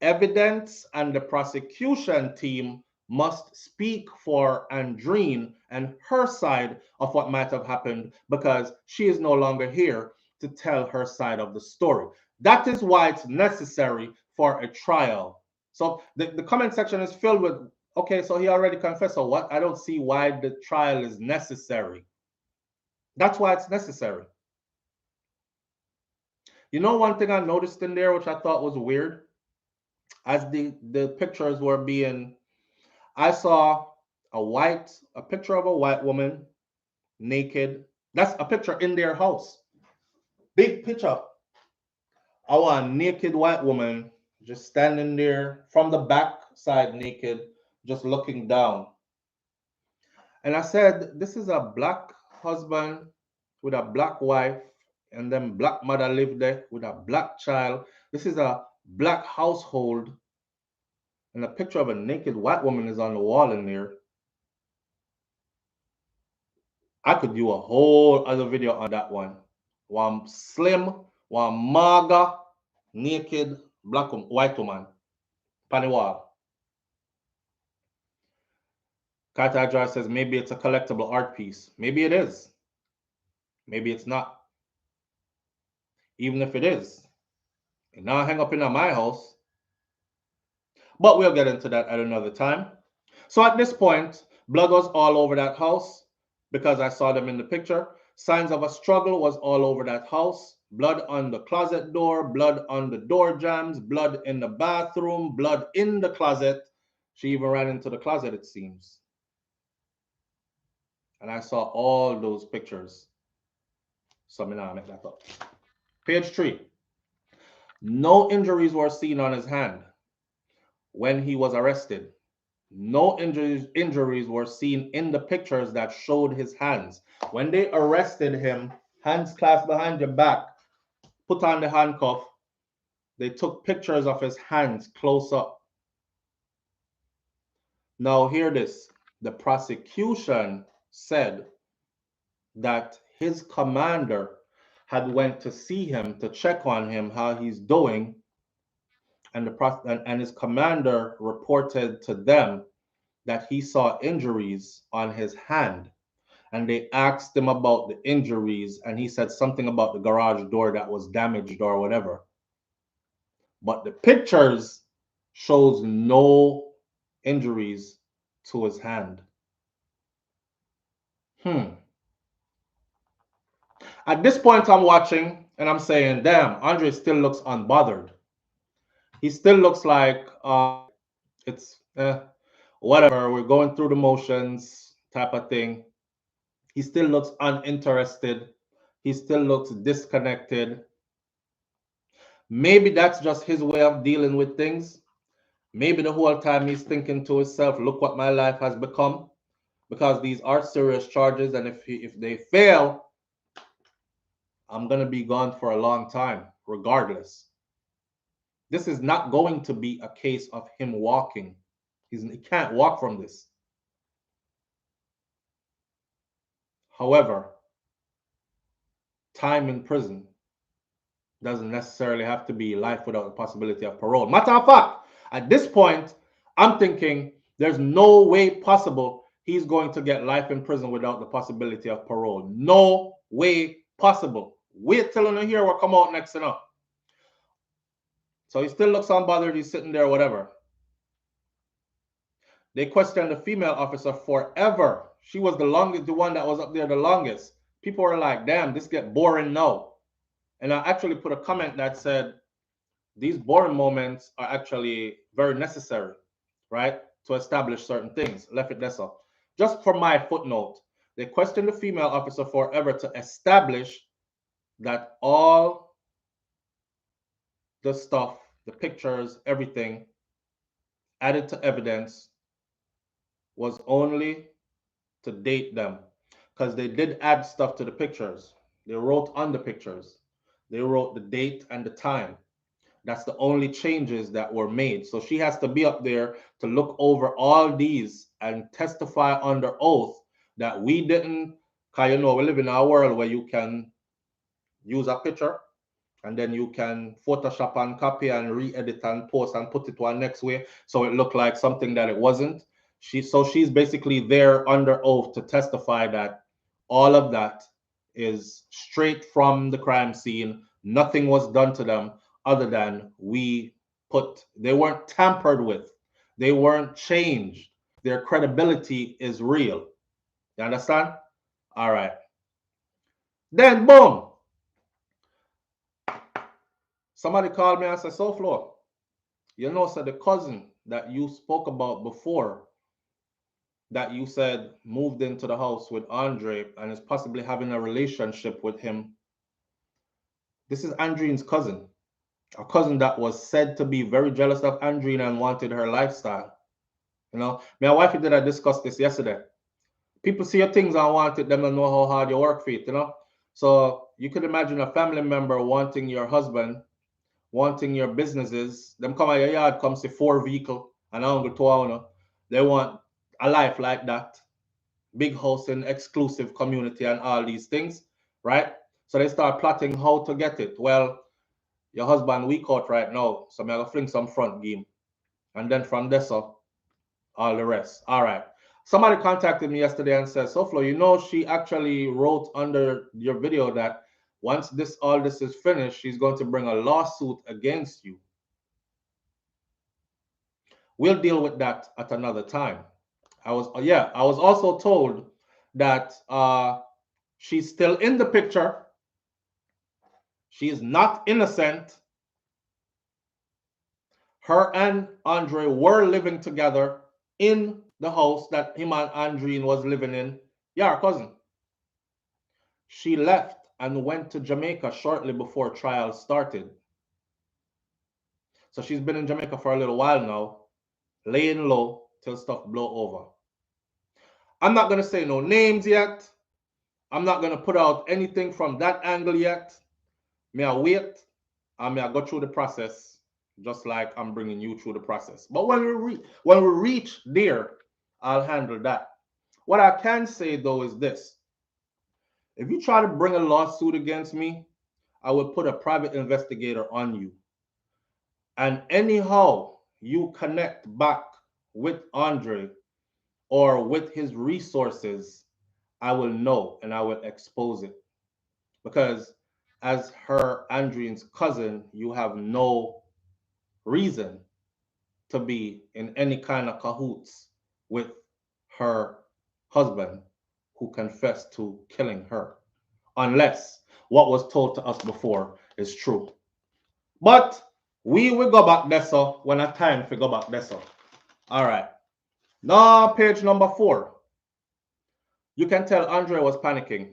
evidence and the prosecution team must speak for Andreen and her side of what might have happened, because she is no longer here to tell her side of the story. That is why it's necessary for a trial. So the comment section is filled with, okay, so he already confessed, so what? I don't see why the trial is necessary. That's why it's necessary. You know, one thing I noticed in there, which I thought was weird, as the pictures were being, I saw a picture of a white woman naked. That's a picture in their house. Big picture. I want a naked white woman just standing there from the back side naked, just looking down. And I said, this is a black husband with a black wife, and then black mother lived there with a black child. This is a black household. And a picture of a naked white woman is on the wall in there. I could do a whole other video on that one. One slim, one maga, naked, white woman. Paniwal. Kata Joy says maybe it's a collectible art piece. Maybe it is. Maybe it's not. Even if it is. And now I hang up in my house. But we'll get into that at another time. So at this point, blood was all over that house because I saw them in the picture. Signs of a struggle was all over that house. Blood on the closet door, blood on the door jambs, blood in the bathroom, blood in the closet. She even ran into the closet, it seems. And I saw all those pictures. So I'm gonna make that up. Page 3. No injuries were seen on his hand when he was arrested. No injuries were seen in the pictures that showed his hands. When they arrested him, hands clasped behind your back, put on the handcuff, they took pictures of his hands close up. Now hear this. The prosecution said that his commander had went to see him to check on him, how he's doing, and his commander reported to them that he saw injuries on his hand. And they asked him about the injuries, and he said something about the garage door that was damaged or whatever. But the pictures shows no injuries to his hand. At this point, I'm watching and I'm saying, damn, Andre still looks unbothered. He still looks like it's whatever, we're going through the motions type of thing. He still looks uninterested. He still looks disconnected. Maybe that's just his way of dealing with things. Maybe the whole time he's thinking to himself, look what my life has become. Because these are serious charges, and if they fail, I'm going to be gone for a long time, regardless. This is not going to be a case of him walking. He can't walk from this. However, time in prison doesn't necessarily have to be life without the possibility of parole. Matter of fact, at this point, I'm thinking there's no way possible he's going to get life in prison without the possibility of parole. No way possible. Wait till you hear what come out next enough. So he still looks unbothered. He's sitting there, whatever. They questioned the female officer forever. She was the one that was up there the longest. People were like, damn, this get boring now. And I actually put a comment that said, these boring moments are actually very necessary, right? To establish certain things. Left it there. So just for my footnote, they questioned the female officer forever to establish that all the stuff, the pictures, everything added to evidence was only to date them. Because they did add stuff to the pictures. They wrote on the pictures. They wrote the date and the time. That's the only changes that were made. So she has to be up there to look over all these and testify under oath that we didn't, because we live in a world where you can use a picture and then you can Photoshop and copy and re-edit and post and put it one next way so it looked like something that it wasn't. She's basically there under oath to testify that all of that is straight from the crime scene. Nothing was done to them other than they weren't tampered with. They weren't changed. Their credibility is real. You understand? All right. Then boom. Somebody called me and said, SouFLo, so the cousin that you spoke about before, that you said moved into the house with Andre and is possibly having a relationship with him. This is Andrine's cousin, a cousin that was said to be very jealous of Andrine and wanted her lifestyle. Me and my wife did I discuss this yesterday. People see your things and want it, them don't know how hard you work for it, So you could imagine a family member wanting your husband, wanting your businesses, them come at your yard, come see 4 vehicles and I don't go to. They want a life like that. big house in exclusive community and all these things, right? So they start plotting how to get it. Well, your husband weak out right now, so I'm gonna fling some front game. And then from there, so all the rest. All right. Somebody contacted me yesterday and said, SouFlo, you know, she actually wrote under your video that once all this is finished, she's going to bring a lawsuit against you. We'll deal with that at another time. I was also told that she's still in the picture. She is not innocent. Her and Andre were living together in the house that him and Andreen was living in. Yeah, her cousin. She left and went to Jamaica shortly before trial started. So she's been in Jamaica for a little while now, laying low till stuff blow over. I'm not going to say no names yet. I'm not going to put out anything from that angle yet. May I wait and may I go through the process just like I'm bringing you through the process. But when we reach there, I'll handle that. What I can say though is this. If you try to bring a lawsuit against me, I will put a private investigator on you. And anyhow you connect back with Andre or with his resources, I will know and I will expose it. Because as her Andreen's cousin, you have no reason to be in any kind of cahoots with her husband who confessed to killing her, unless what was told to us before is true. But we will go back there so when I time to go back there so. All right. Now page number 4. You can tell Andre was panicking.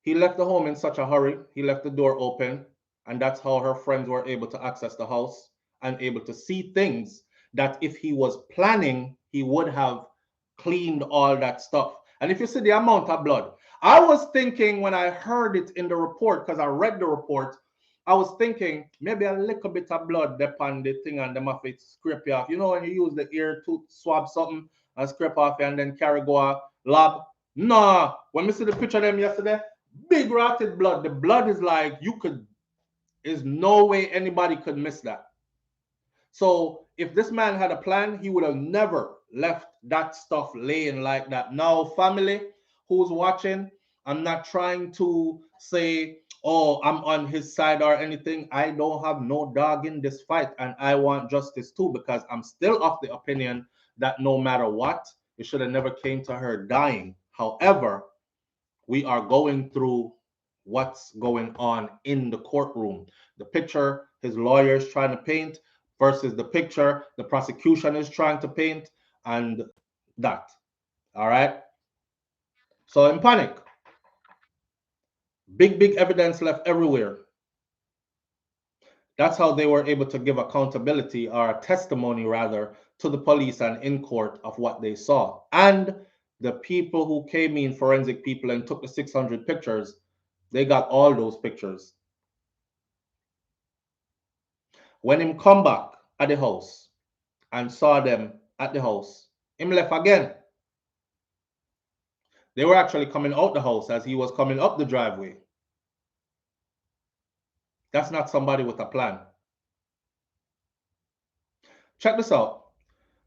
He left the home in such a hurry. He left the door open, and that's how her friends were able to access the house and able to see things that if he was planning, he would have cleaned all that stuff. And if you see the amount of blood, I was thinking when I heard it in the report, because I read the report, I was thinking maybe a little bit of blood upon the thing and them have it scrape you off. You know when you use the ear to swab something and scrape off and then carry go a lab? No, when we see the picture of them yesterday, big rotted blood. The blood is like there's no way anybody could miss that. So if this man had a plan, he would have never left that stuff laying like that. Now, family who's watching, I'm not trying to say, oh, I'm on his side or anything. I don't have no dog in this fight, and I want justice too, because I'm still of the opinion that no matter what, it should have never came to her dying. However, we are going through what's going on in the courtroom. The picture his lawyer is trying to paint versus the picture the prosecution is trying to paint, and that. All right. So in panic. Big evidence left everywhere. That's how they were able to give accountability or testimony rather to the police and in court of what they saw. And the people who came in, forensic people, and took the 600 pictures, they got all those pictures. When him come back at the house and saw them at the house, him left again. They were actually coming out the house as he was coming up the driveway. That's not somebody with a plan. Check this out.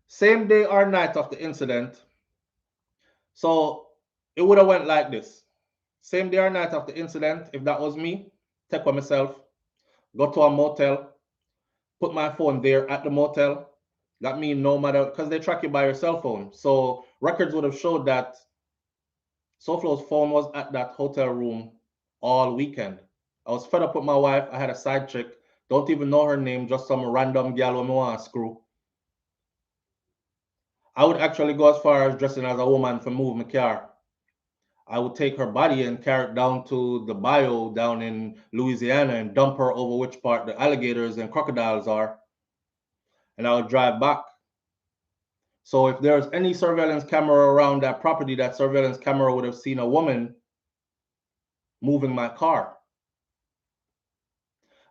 Same day or night of the incident. So it would have went like this. Same day or night of the incident, if that was me, take for myself, go to a motel, put my phone there at the motel. That means no matter, because they track you by your cell phone. So records would have showed that SouFLo's phone was at that hotel room all weekend. I was fed up with my wife. I had a side chick. Don't even know her name, just some random gal who I want to screw. I would actually go as far as dressing as a woman for move my car. I would take her body and carry it down to the bayou down in Louisiana and dump her over which part the alligators and crocodiles are. And I would drive back. So if there's any surveillance camera around that property, that surveillance camera would have seen a woman moving my car.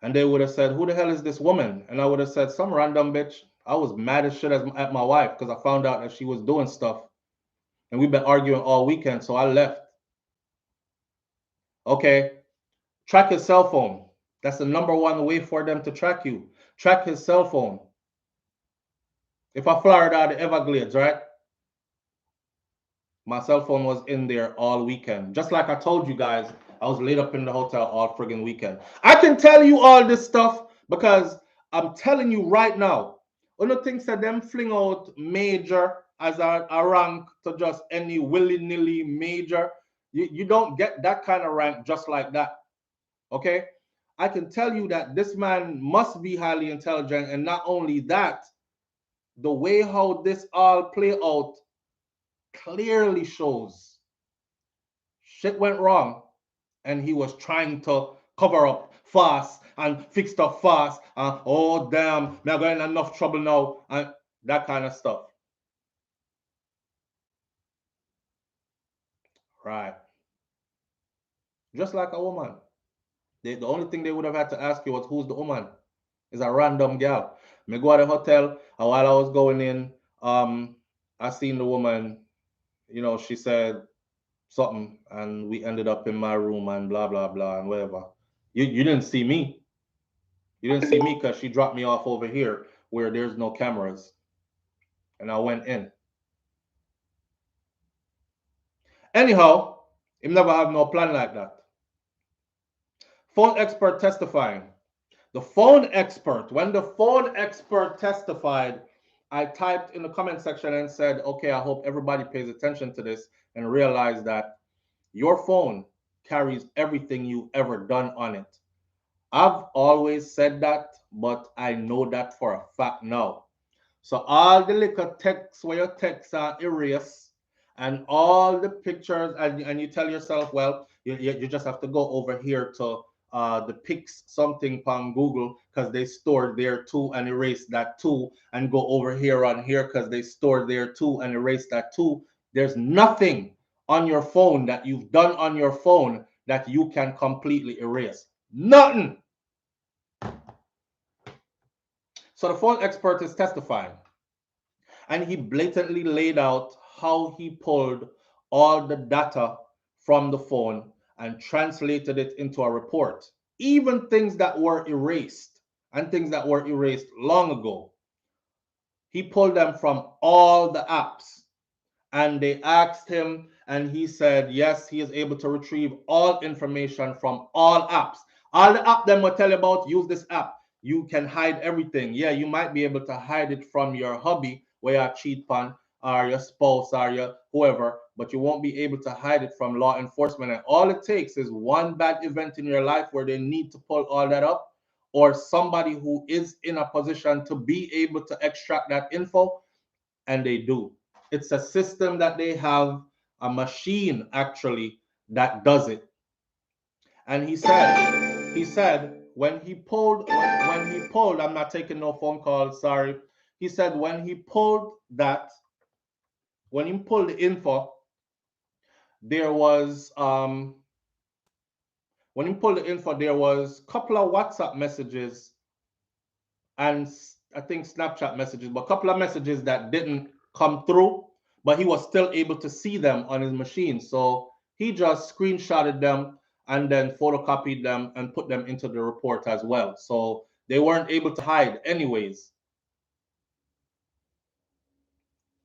And they would have said, who the hell is this woman? And I would have said, some random bitch. I was mad as shit at my wife because I found out that she was doing stuff And we've been arguing all weekend, so I left. Okay, track his cell phone. That's the #1 way for them to track you. Track his cell phone. If I fly out the Everglades, right? My cell phone was in there all weekend. Just like I told you guys, I was laid up in the hotel all friggin' weekend. I can tell you all this stuff because I'm telling you right now, one of the things that them fling out major as a rank to just any willy-nilly major, you don't get that kind of rank just like that. Okay? I can tell you that this man must be highly intelligent, and not only that, the way how this all play out clearly shows shit went wrong and he was trying to cover up fast and fix stuff fast. Oh damn, me are going in enough trouble now, and that kind of stuff. Right. Just like a woman. The only thing they would have had to ask you was who's the woman? It's a random gal. Me go to the hotel, and while I was going in, I seen the woman, you know, she said something, and we ended up in my room and blah blah blah and whatever. You didn't see me. You didn't see me because she dropped me off over here where there's no cameras, and I went in. Anyhow, him never have no plan like that. Phone expert testifying. The phone expert, when the phone expert testified, I typed in the comment section and said, okay, I hope everybody pays attention to this and realize that your phone carries everything you've ever done on it. I've always said that, but I know that for a fact now. So all the little text where your texts are erased and all the pictures, and you tell yourself, well, you just have to go over here to the pics something on Google because they stored there too and erase that too, and go over here on here because they stored there too and erase that too. There's nothing on your phone that you've done on your phone that you can completely erase. Nothing. So the phone expert is testifying, and he blatantly laid out how he pulled all the data from the phone and translated it into a report, even things that were erased and things that were erased long ago. He pulled them from all the apps, and they asked him, and he said yes, he is able to retrieve all information from all apps. All the app them will tell you about, use this app, you can hide everything. Yeah, you might be able to hide it from your hubby where you cheat on, or your spouse, or your whoever, but you won't be able to hide it from law enforcement. And all it takes is one bad event in your life where they need to pull all that up, or somebody who is in a position to be able to extract that info, and they do. It's a system that they have, a machine actually that does it. And he said when he pulled, I'm not taking no phone calls, sorry. He said when he pulled that, when he pulled the info, there was when he pulled the info, there was a couple of WhatsApp messages and I think Snapchat messages, but a couple of messages that didn't come through, but he was still able to see them on his machine. So he just screenshotted them and then photocopied them and put them into the report as well. So they weren't able to hide anyways.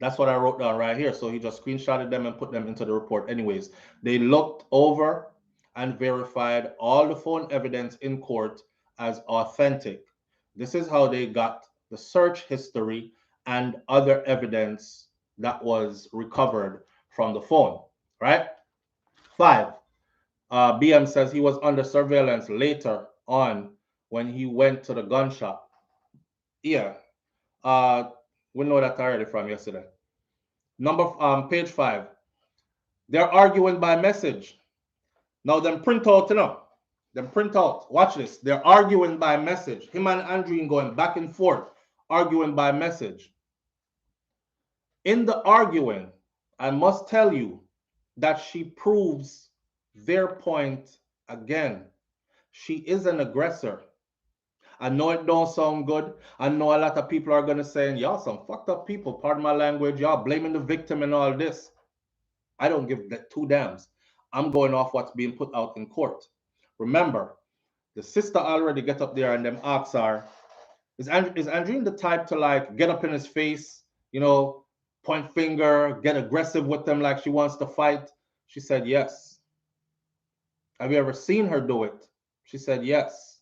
That's what I wrote down right here. So he just screenshotted them and put them into the report anyways. They looked over and verified all the phone evidence in court as authentic. This is how they got the search history and other evidence that was recovered from the phone, right? 5. BM says he was under surveillance later on when he went to the gun shop. Yeah, we know that already from yesterday. Page 5. They're arguing by message. Now them print out, you know. Them print out. Watch this. They're arguing by message. Him and Andre going back and forth, arguing by message. In the arguing, I must tell you that she proves their point again. She is an aggressor. I know it don't sound good. I know a lot of people are going to say, y'all some fucked up people, pardon my language, y'all blaming the victim and all this. I don't give two damns. I'm going off what's being put out in court. Remember, the sister already get up there and them asks her, is Andrine the type to like get up in his face, you know, point finger, get aggressive with them like she wants to fight? She said yes. Have you ever seen her do it? She said yes.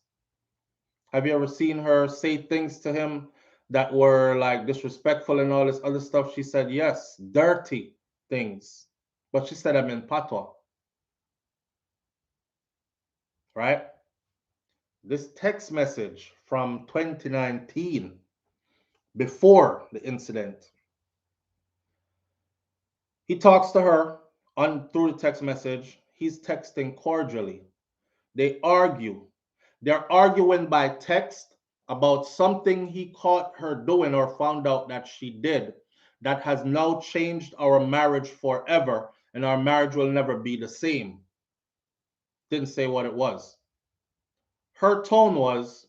Have you ever seen her say things to him that were like disrespectful and all this other stuff? She said yes. Dirty things. But she said I'm in patois. Right? This text message from 2019, before the incident, he talks to her through the text message. He's texting cordially. They argue. They're arguing by text about something he caught her doing or found out that she did that has now changed our marriage forever, and our marriage will never be the same. Didn't say what it was. Her tone was,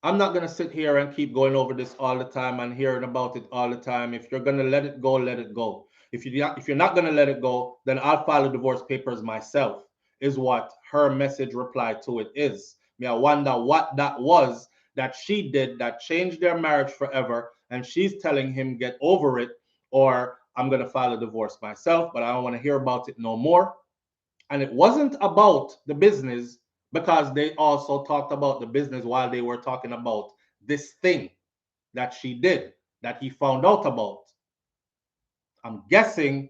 I'm not going to sit here and keep going over this all the time and hearing about it all the time. If you're going to let it go, let it go. If you're not going to let it go, then I'll file the divorce papers myself, is what her message reply to it is. I wonder what that was that she did that changed their marriage forever, and she's telling him get over it, or I'm going to file a divorce myself, but I don't want to hear about it no more. And it wasn't about the business, because they also talked about the business while they were talking about this thing that she did, that he found out about. I'm guessing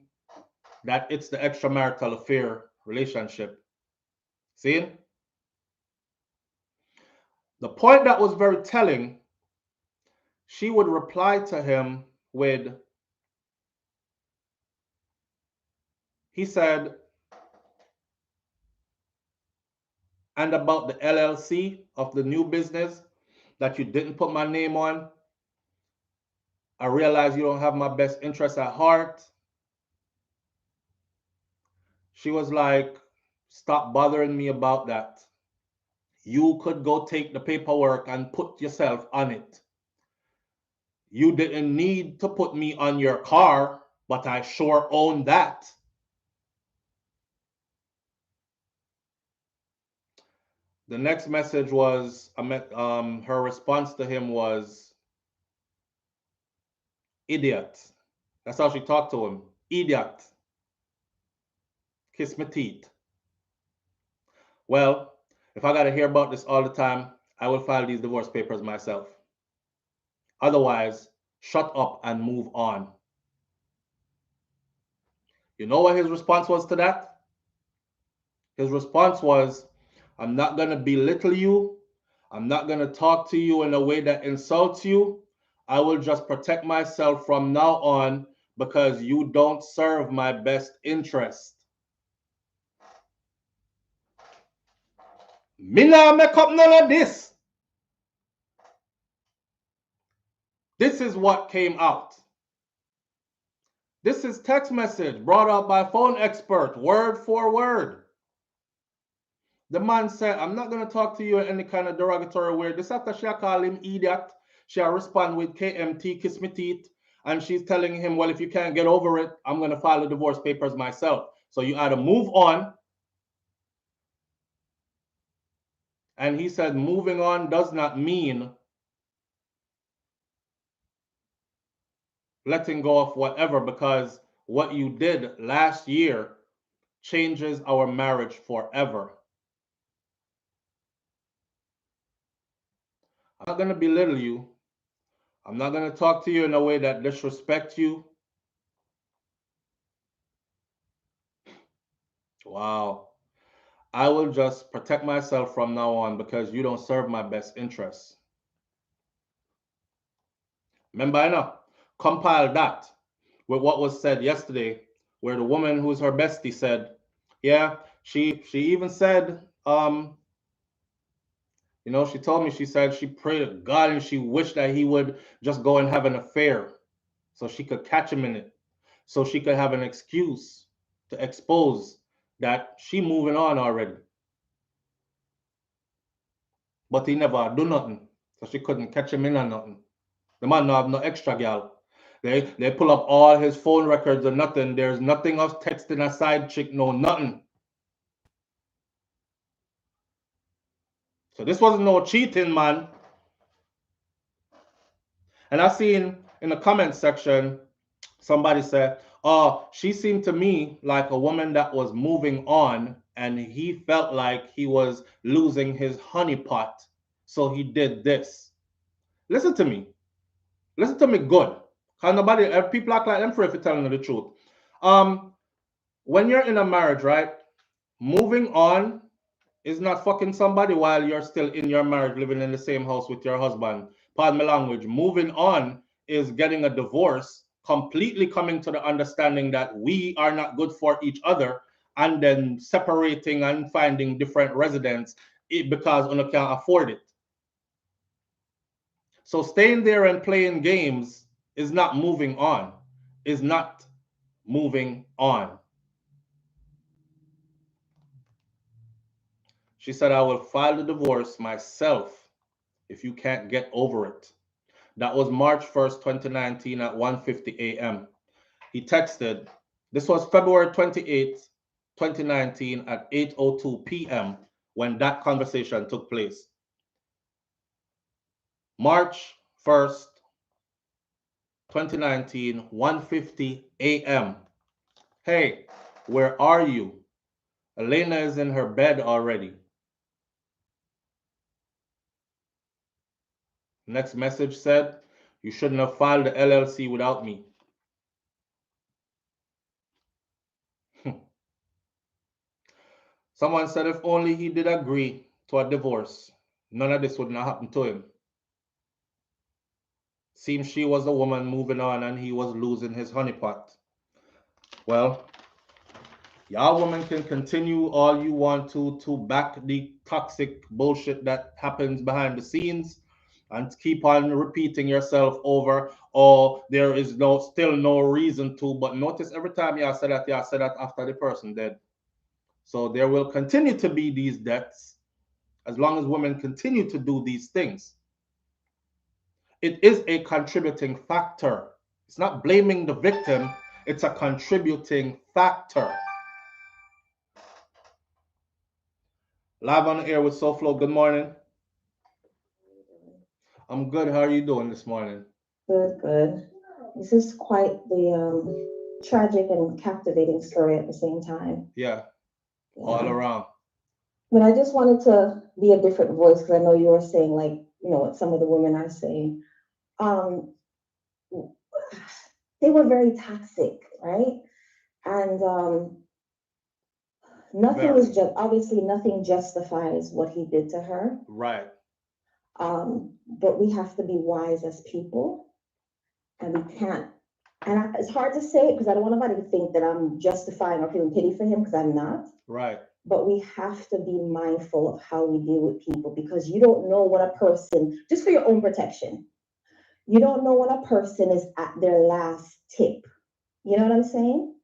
that it's the extramarital affair relationship. See? The point that was very telling, she would reply to him with, he said, and about the LLC of the new business that you didn't put my name on, I realize you don't have my best interests at heart. She was like, stop bothering me about that. You could go take the paperwork and put yourself on it. You didn't need to put me on your car, but I sure own that. The next message was, her response to him was, idiot. That's how she talked to him. Idiot. Kiss my teeth. Well, if I got to hear about this all the time, I will file these divorce papers myself. Otherwise, shut up and move on. You know what his response was to that? His response was, I'm not going to belittle you. I'm not going to talk to you in a way that insults you. I will just protect myself from now on because you don't serve my best interest. Me nah make up none of this. This is what came out. This is text message brought out by phone expert, word for word. The man said, I'm not going to talk to you in any kind of derogatory way. This after she call him idiot, she respond with KMT, kiss me teeth, and she's telling him, well, if you can't get over it, I'm going to file the divorce papers myself. So you either move on. And he said, moving on does not mean letting go of whatever, because what you did last year changes our marriage forever. I'm not going to belittle you. I'm not going to talk to you in a way that disrespects you. Wow. I will just protect myself from now on because you don't serve my best interests. Remember, I know, compile that with what was said yesterday, where the woman who's her bestie said, yeah, she even said, you know, she told me, she said she prayed to God and she wished that he would just go and have an affair so she could catch him in it, so she could have an excuse to expose that she moving on already. But he never do nothing, so she couldn't catch him in or nothing. The man no have no extra girl. They pull up all his phone records or nothing. There's nothing of texting a side chick, no nothing. So this wasn't no cheating, man. And I seen in the comment section, somebody said, oh, she seemed to me like a woman that was moving on, and he felt like he was losing his honeypot. So he did this. Listen to me. Listen to me good. Because nobody, people act like them for if you're telling the truth. When you're in a marriage, right? Moving on is not fucking somebody while you're still in your marriage, living in the same house with your husband. Pardon my language. Moving on is getting a divorce, completely coming to the understanding that we are not good for each other, and then separating and finding different residents because one can't afford it. So staying there and playing games is not moving on, is not moving on. She said, I will file the divorce myself if you can't get over it. That was March 1st, 2019 at 1:50 a.m. He texted, this was February 28th, 2019 at 8:02 p.m. when that conversation took place. March 1st, 2019, 1:50 a.m. Hey, where are you? Elena is in her bed already. Next message said, you shouldn't have filed the LLC without me. Someone said if only he did agree to a divorce, none of this would not happen to him. Seems she was the woman moving on and he was losing his honeypot. Well, y'all women can continue all you want to back the toxic bullshit that happens behind the scenes and keep on repeating yourself over, oh, there is still no reason to, but notice every time y'all say that after the person dead. So there will continue to be these deaths as long as women continue to do these things. It is a contributing factor. It's not blaming the victim, it's a contributing factor. Live on the air with SouFLo. Good morning. I'm good. How are you doing this morning? Good, good. This is quite the tragic and captivating story at the same time. Yeah. All around. But I just wanted to be a different voice because I know you were saying, like, you know, what some of the women are saying. They were very toxic, right? And nothing was just, obviously nothing justifies what he did to her. Right. But we have to be wise as people, and we can't. And it's hard to say it because I don't want nobody to think that I'm justifying or feeling pity for him, because I'm not. Right. But we have to be mindful of how we deal with people, because you don't know what a person, just for your own protection, you don't know when a person is at their last tip. You know what I'm saying?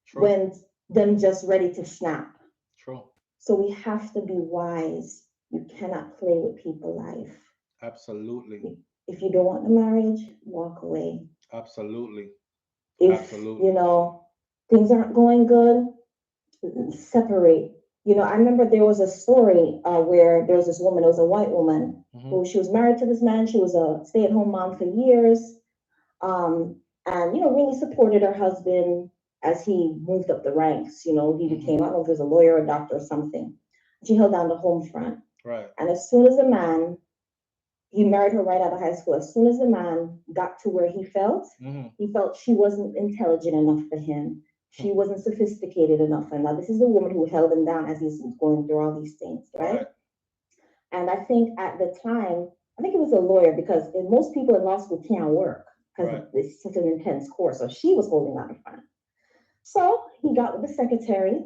True. When them just ready to snap. True. So we have to be wise. You cannot play with people's life. Absolutely. If you don't want the marriage, walk away. Absolutely. If, you know, things aren't going good, separate. You know, I remember there was a story where there was this woman, it was a white woman, who she was married to this man. She was a stay-at-home mom for years, and, you know, really supported her husband as he moved up the ranks. You know, he became, I don't know if he was a lawyer or a doctor or something. She held down the home front. Right. And as soon as the man, he married her right out of high school. As soon as the man got to where he felt she wasn't intelligent enough for him. She wasn't sophisticated enough. And now this is the woman who held him down as he's going through all these things, right? And I think at the time, I think it was a lawyer, because most people in law school can't work because it's such an intense course. So she was holding out in front. So he got with the secretary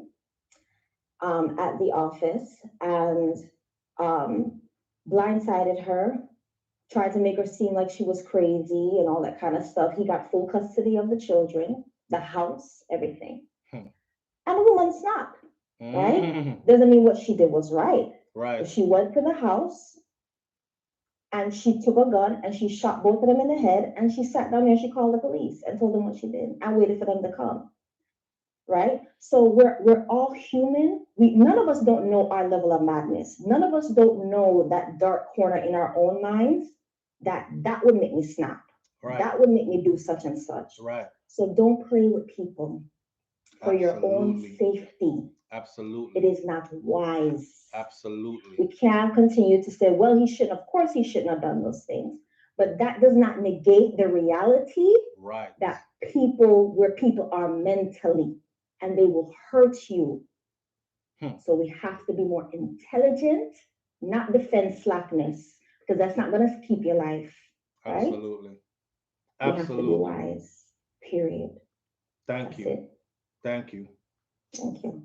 at the office and blindsided her, tried to make her seem like she was crazy and all that kind of stuff. He got full custody of the children, the house, everything. And the woman snapped, right? Doesn't mean what she did was right. Right. But she went to the house And she took a gun and she shot both of them in the head, and she sat down there, she called the police and told them what she did and waited for them to come. Right? So we're all human. None of us don't know our level of madness. None of us don't know that dark corner in our own minds that would make me snap. Right. That would make me do such and such. Right. So don't play with people for your own safety. Absolutely. It is not wise. Absolutely. We can't continue to say, well, of course he shouldn't have done those things. But that does not negate the reality that people are mentally, and they will hurt you. So we have to be more intelligent, not defend slackness, because that's not going to keep your life. Right? Absolutely. We have to be wise. Period. Thank you. Thank you. Thank you.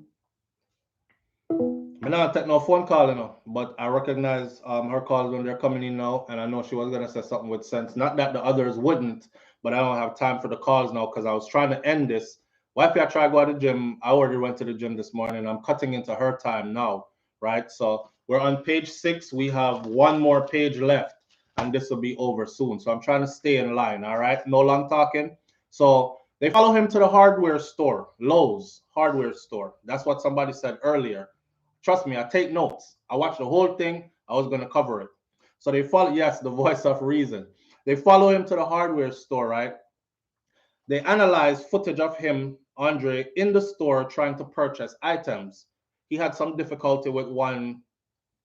I'm not taking no phone call, but I recognize her calls when they're coming in now, and I know she was gonna say something with sense. Not that the others wouldn't, but I don't have time for the calls now because I was trying to end this. Wifey, I tried to go to the gym. I already went to the gym this morning. I'm cutting into her time now, right? So we're on page 6. We have one more page left, and this will be over soon. So I'm trying to stay in line, all right? No long talking. So they follow him to the hardware store, Lowe's hardware store. That's what somebody said earlier. Trust me, I take notes. I watched the whole thing. I was going to cover it. So they follow, yes, the voice of reason. They follow him to the hardware store, right? They analyze footage of him, Andre, in the store trying to purchase items. He had some difficulty with one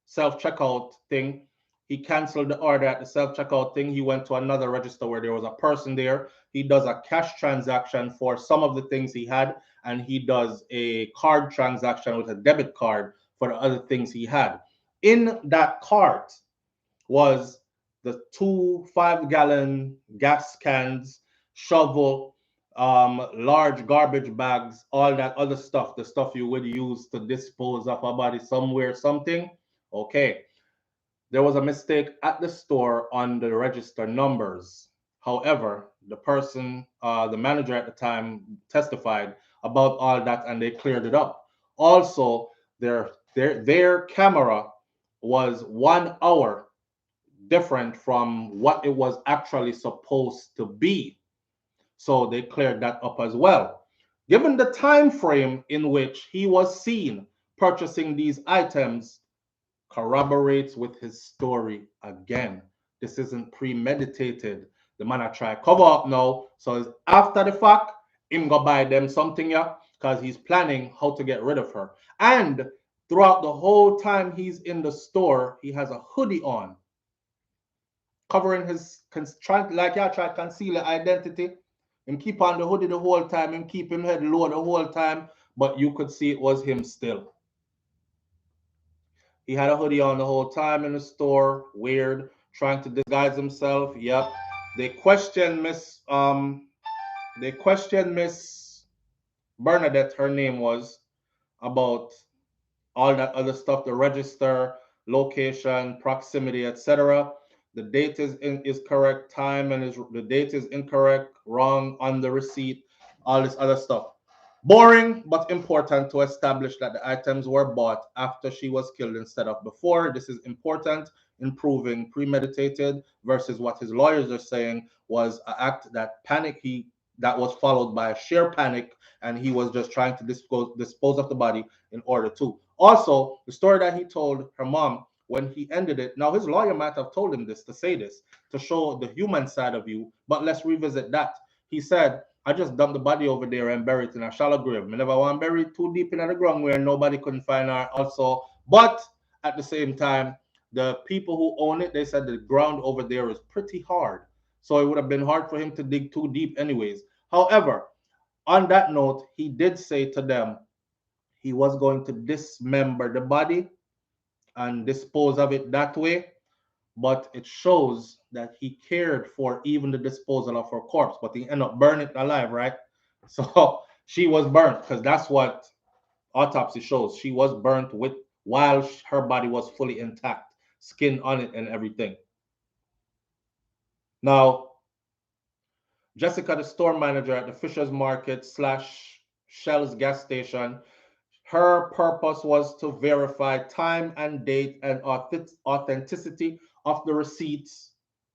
self-checkout thing. He canceled the order at the self-checkout thing. He went to another register where there was a person there. He does a cash transaction for some of the things he had, and he does a card transaction with a debit card for the other things he had. In that cart was the 2 5-gallon gas cans, shovel, large garbage bags, all that other stuff, the stuff you would use to dispose of a body somewhere, something. Okay. There was a mistake at the store on the register numbers. However, the person, the manager at the time, testified about all that, and they cleared it up. Also, their camera was 1 hour different from what it was actually supposed to be. So they cleared that up as well. Given the time frame in which he was seen purchasing these items, corroborates with his story again. This isn't premeditated. The man I try cover up now. So after the fact, him go buy them something, yeah, because he's planning how to get rid of her. And throughout the whole time he's in the store, he has a hoodie on, covering his, trying to conceal the identity. Him keep on the hoodie the whole time, him keep him head low the whole time, but you could see it was him still. He had a hoodie on the whole time in the store. Weird. Trying to disguise himself. Yep. They questioned Miss Bernadette, her name was, about all that other stuff, the register, location, proximity, etc. The date is correct, time and the date is incorrect, wrong on the receipt, all this other stuff. Boring, but important to establish that the items were bought after she was killed instead of before. This is important in proving premeditated versus what his lawyers are saying was an act that that was followed by a sheer panic, and he was just trying to dispose of the body in order to. Also, the story that he told her mom when he ended it, now his lawyer might have told him this, to say this, to show the human side of you, but let's revisit that. He said, I just dumped the body over there and buried it in a shallow grave. I never want to bury it too deep in the ground where nobody couldn't find her also. But at the same time, the people who own it, they said the ground over there is pretty hard. So it would have been hard for him to dig too deep anyways. However, on that note, he did say to them he was going to dismember the body and dispose of it that way. But it shows that he cared for even the disposal of her corpse, but he ended up burning it alive, right? So she was burnt, because that's what autopsy shows. She was burnt while her body was fully intact, skin on it and everything. Now, Jessica, the store manager at the Fisher's Market / Shell's gas station, her purpose was to verify time and date and authenticity of the receipts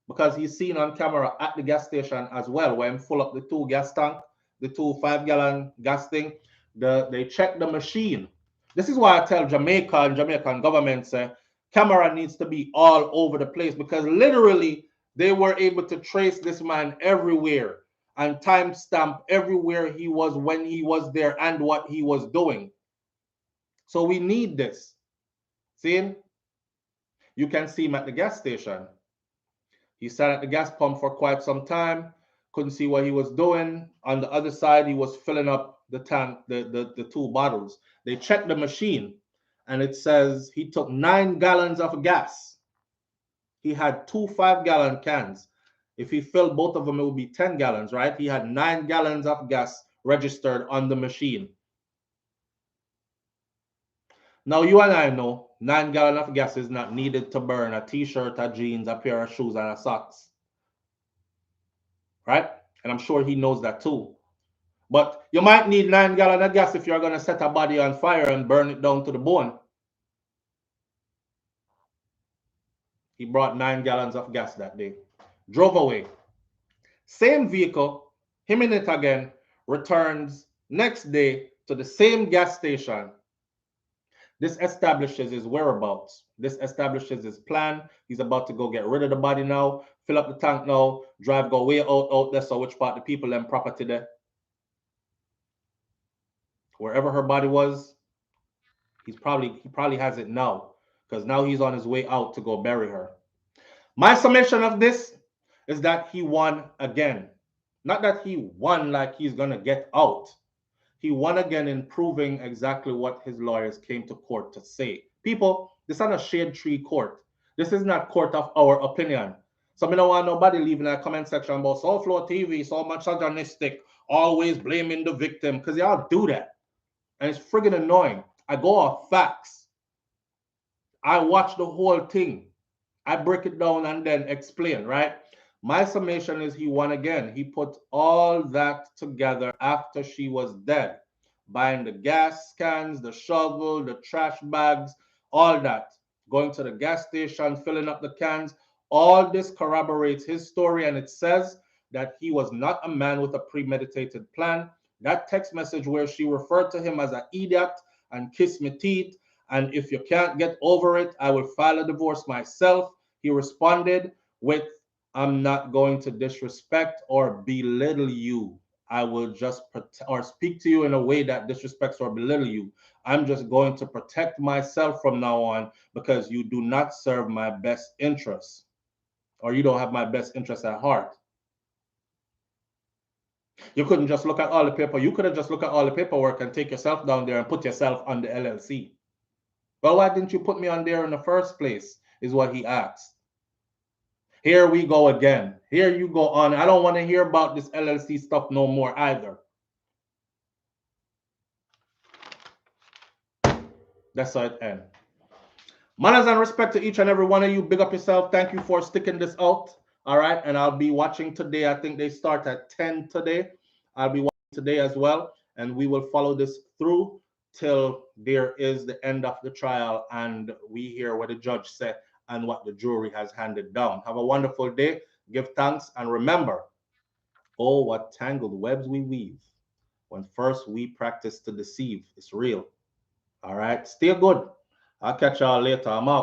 because he's seen on camera at the gas station as well when full up the 2 gas tank, the 2 5-gallon gas thing. They check the machine. This is why I tell Jamaica and Jamaican government say camera needs to be all over the place because literally they were able to trace this man everywhere and timestamp everywhere he was when he was there and what he was doing. So we need this. See? You can see him at the gas station. He sat at the gas pump for quite some time, couldn't see what he was doing. On the other side, he was filling up the tank, the 2 bottles. They checked the machine and it says he took 9 gallons of gas. He had 2 5-gallon cans. If he filled both of them, it would be 10 gallons, right? He had 9 gallons of gas registered on the machine. Now, you and I know 9 gallons of gas is not needed to burn a t-shirt, a jeans, a pair of shoes, and a socks. Right? And I'm sure he knows that too. But you might need 9 gallons of gas if you're going to set a body on fire and burn it down to the bone. He brought 9 gallons of gas that day. Drove away. Same vehicle, him in it again, returns next day to the same gas station. This establishes his whereabouts. This establishes his plan. He's about to go get rid of the body now, fill up the tank now, drive, go way out there, so which part the people and property there. Wherever her body was, he probably has it now, because now he's on his way out to go bury her. My summation of this is that he won again. Not that he won like he's gonna get out. He won again in proving exactly what his lawyers came to court to say. People, this is not a shade tree court. This is not court of our opinion. So I don't want nobody leaving a comment section about SouFLoTV, so misogynistic, always blaming the victim, because y'all do that. And it's friggin' annoying. I go off facts. I watch the whole thing. I break it down and then explain, right? My summation is he won again. He put all that together after she was dead. Buying the gas cans, the shovel, the trash bags, all that. Going to the gas station, filling up the cans. All this corroborates his story, and it says that he was not a man with a premeditated plan. That text message where she referred to him as an idiot and kiss me teeth, and if you can't get over it, I will file a divorce myself. He responded with, I'm not going to disrespect or belittle you. I will just or speak to you in a way that disrespects or belittle you. I'm just going to protect myself from now on because you do not serve my best interests, or you don't have my best interests at heart. You couldn't just look at all the paper. You could have just looked at all the paperwork and take yourself down there and put yourself on the LLC. Well, why didn't you put me on there in the first place, is what he asked. Here we go again. Here you go on. I don't want to hear about this LLC stuff no more either. That's how it ends. Manners and respect to each and every one of you. Big up yourself. Thank you for sticking this out. All right. And I'll be watching today. I think they start at 10 today. I'll be watching today as well. And we will follow this through till there is the end of the trial and we hear what the judge said and what the jury has handed down. Have a wonderful day. Give thanks. And remember, oh, what tangled webs we weave. When first we practice to deceive, it's real. All right. Stay good. I'll catch y'all later. I'm out.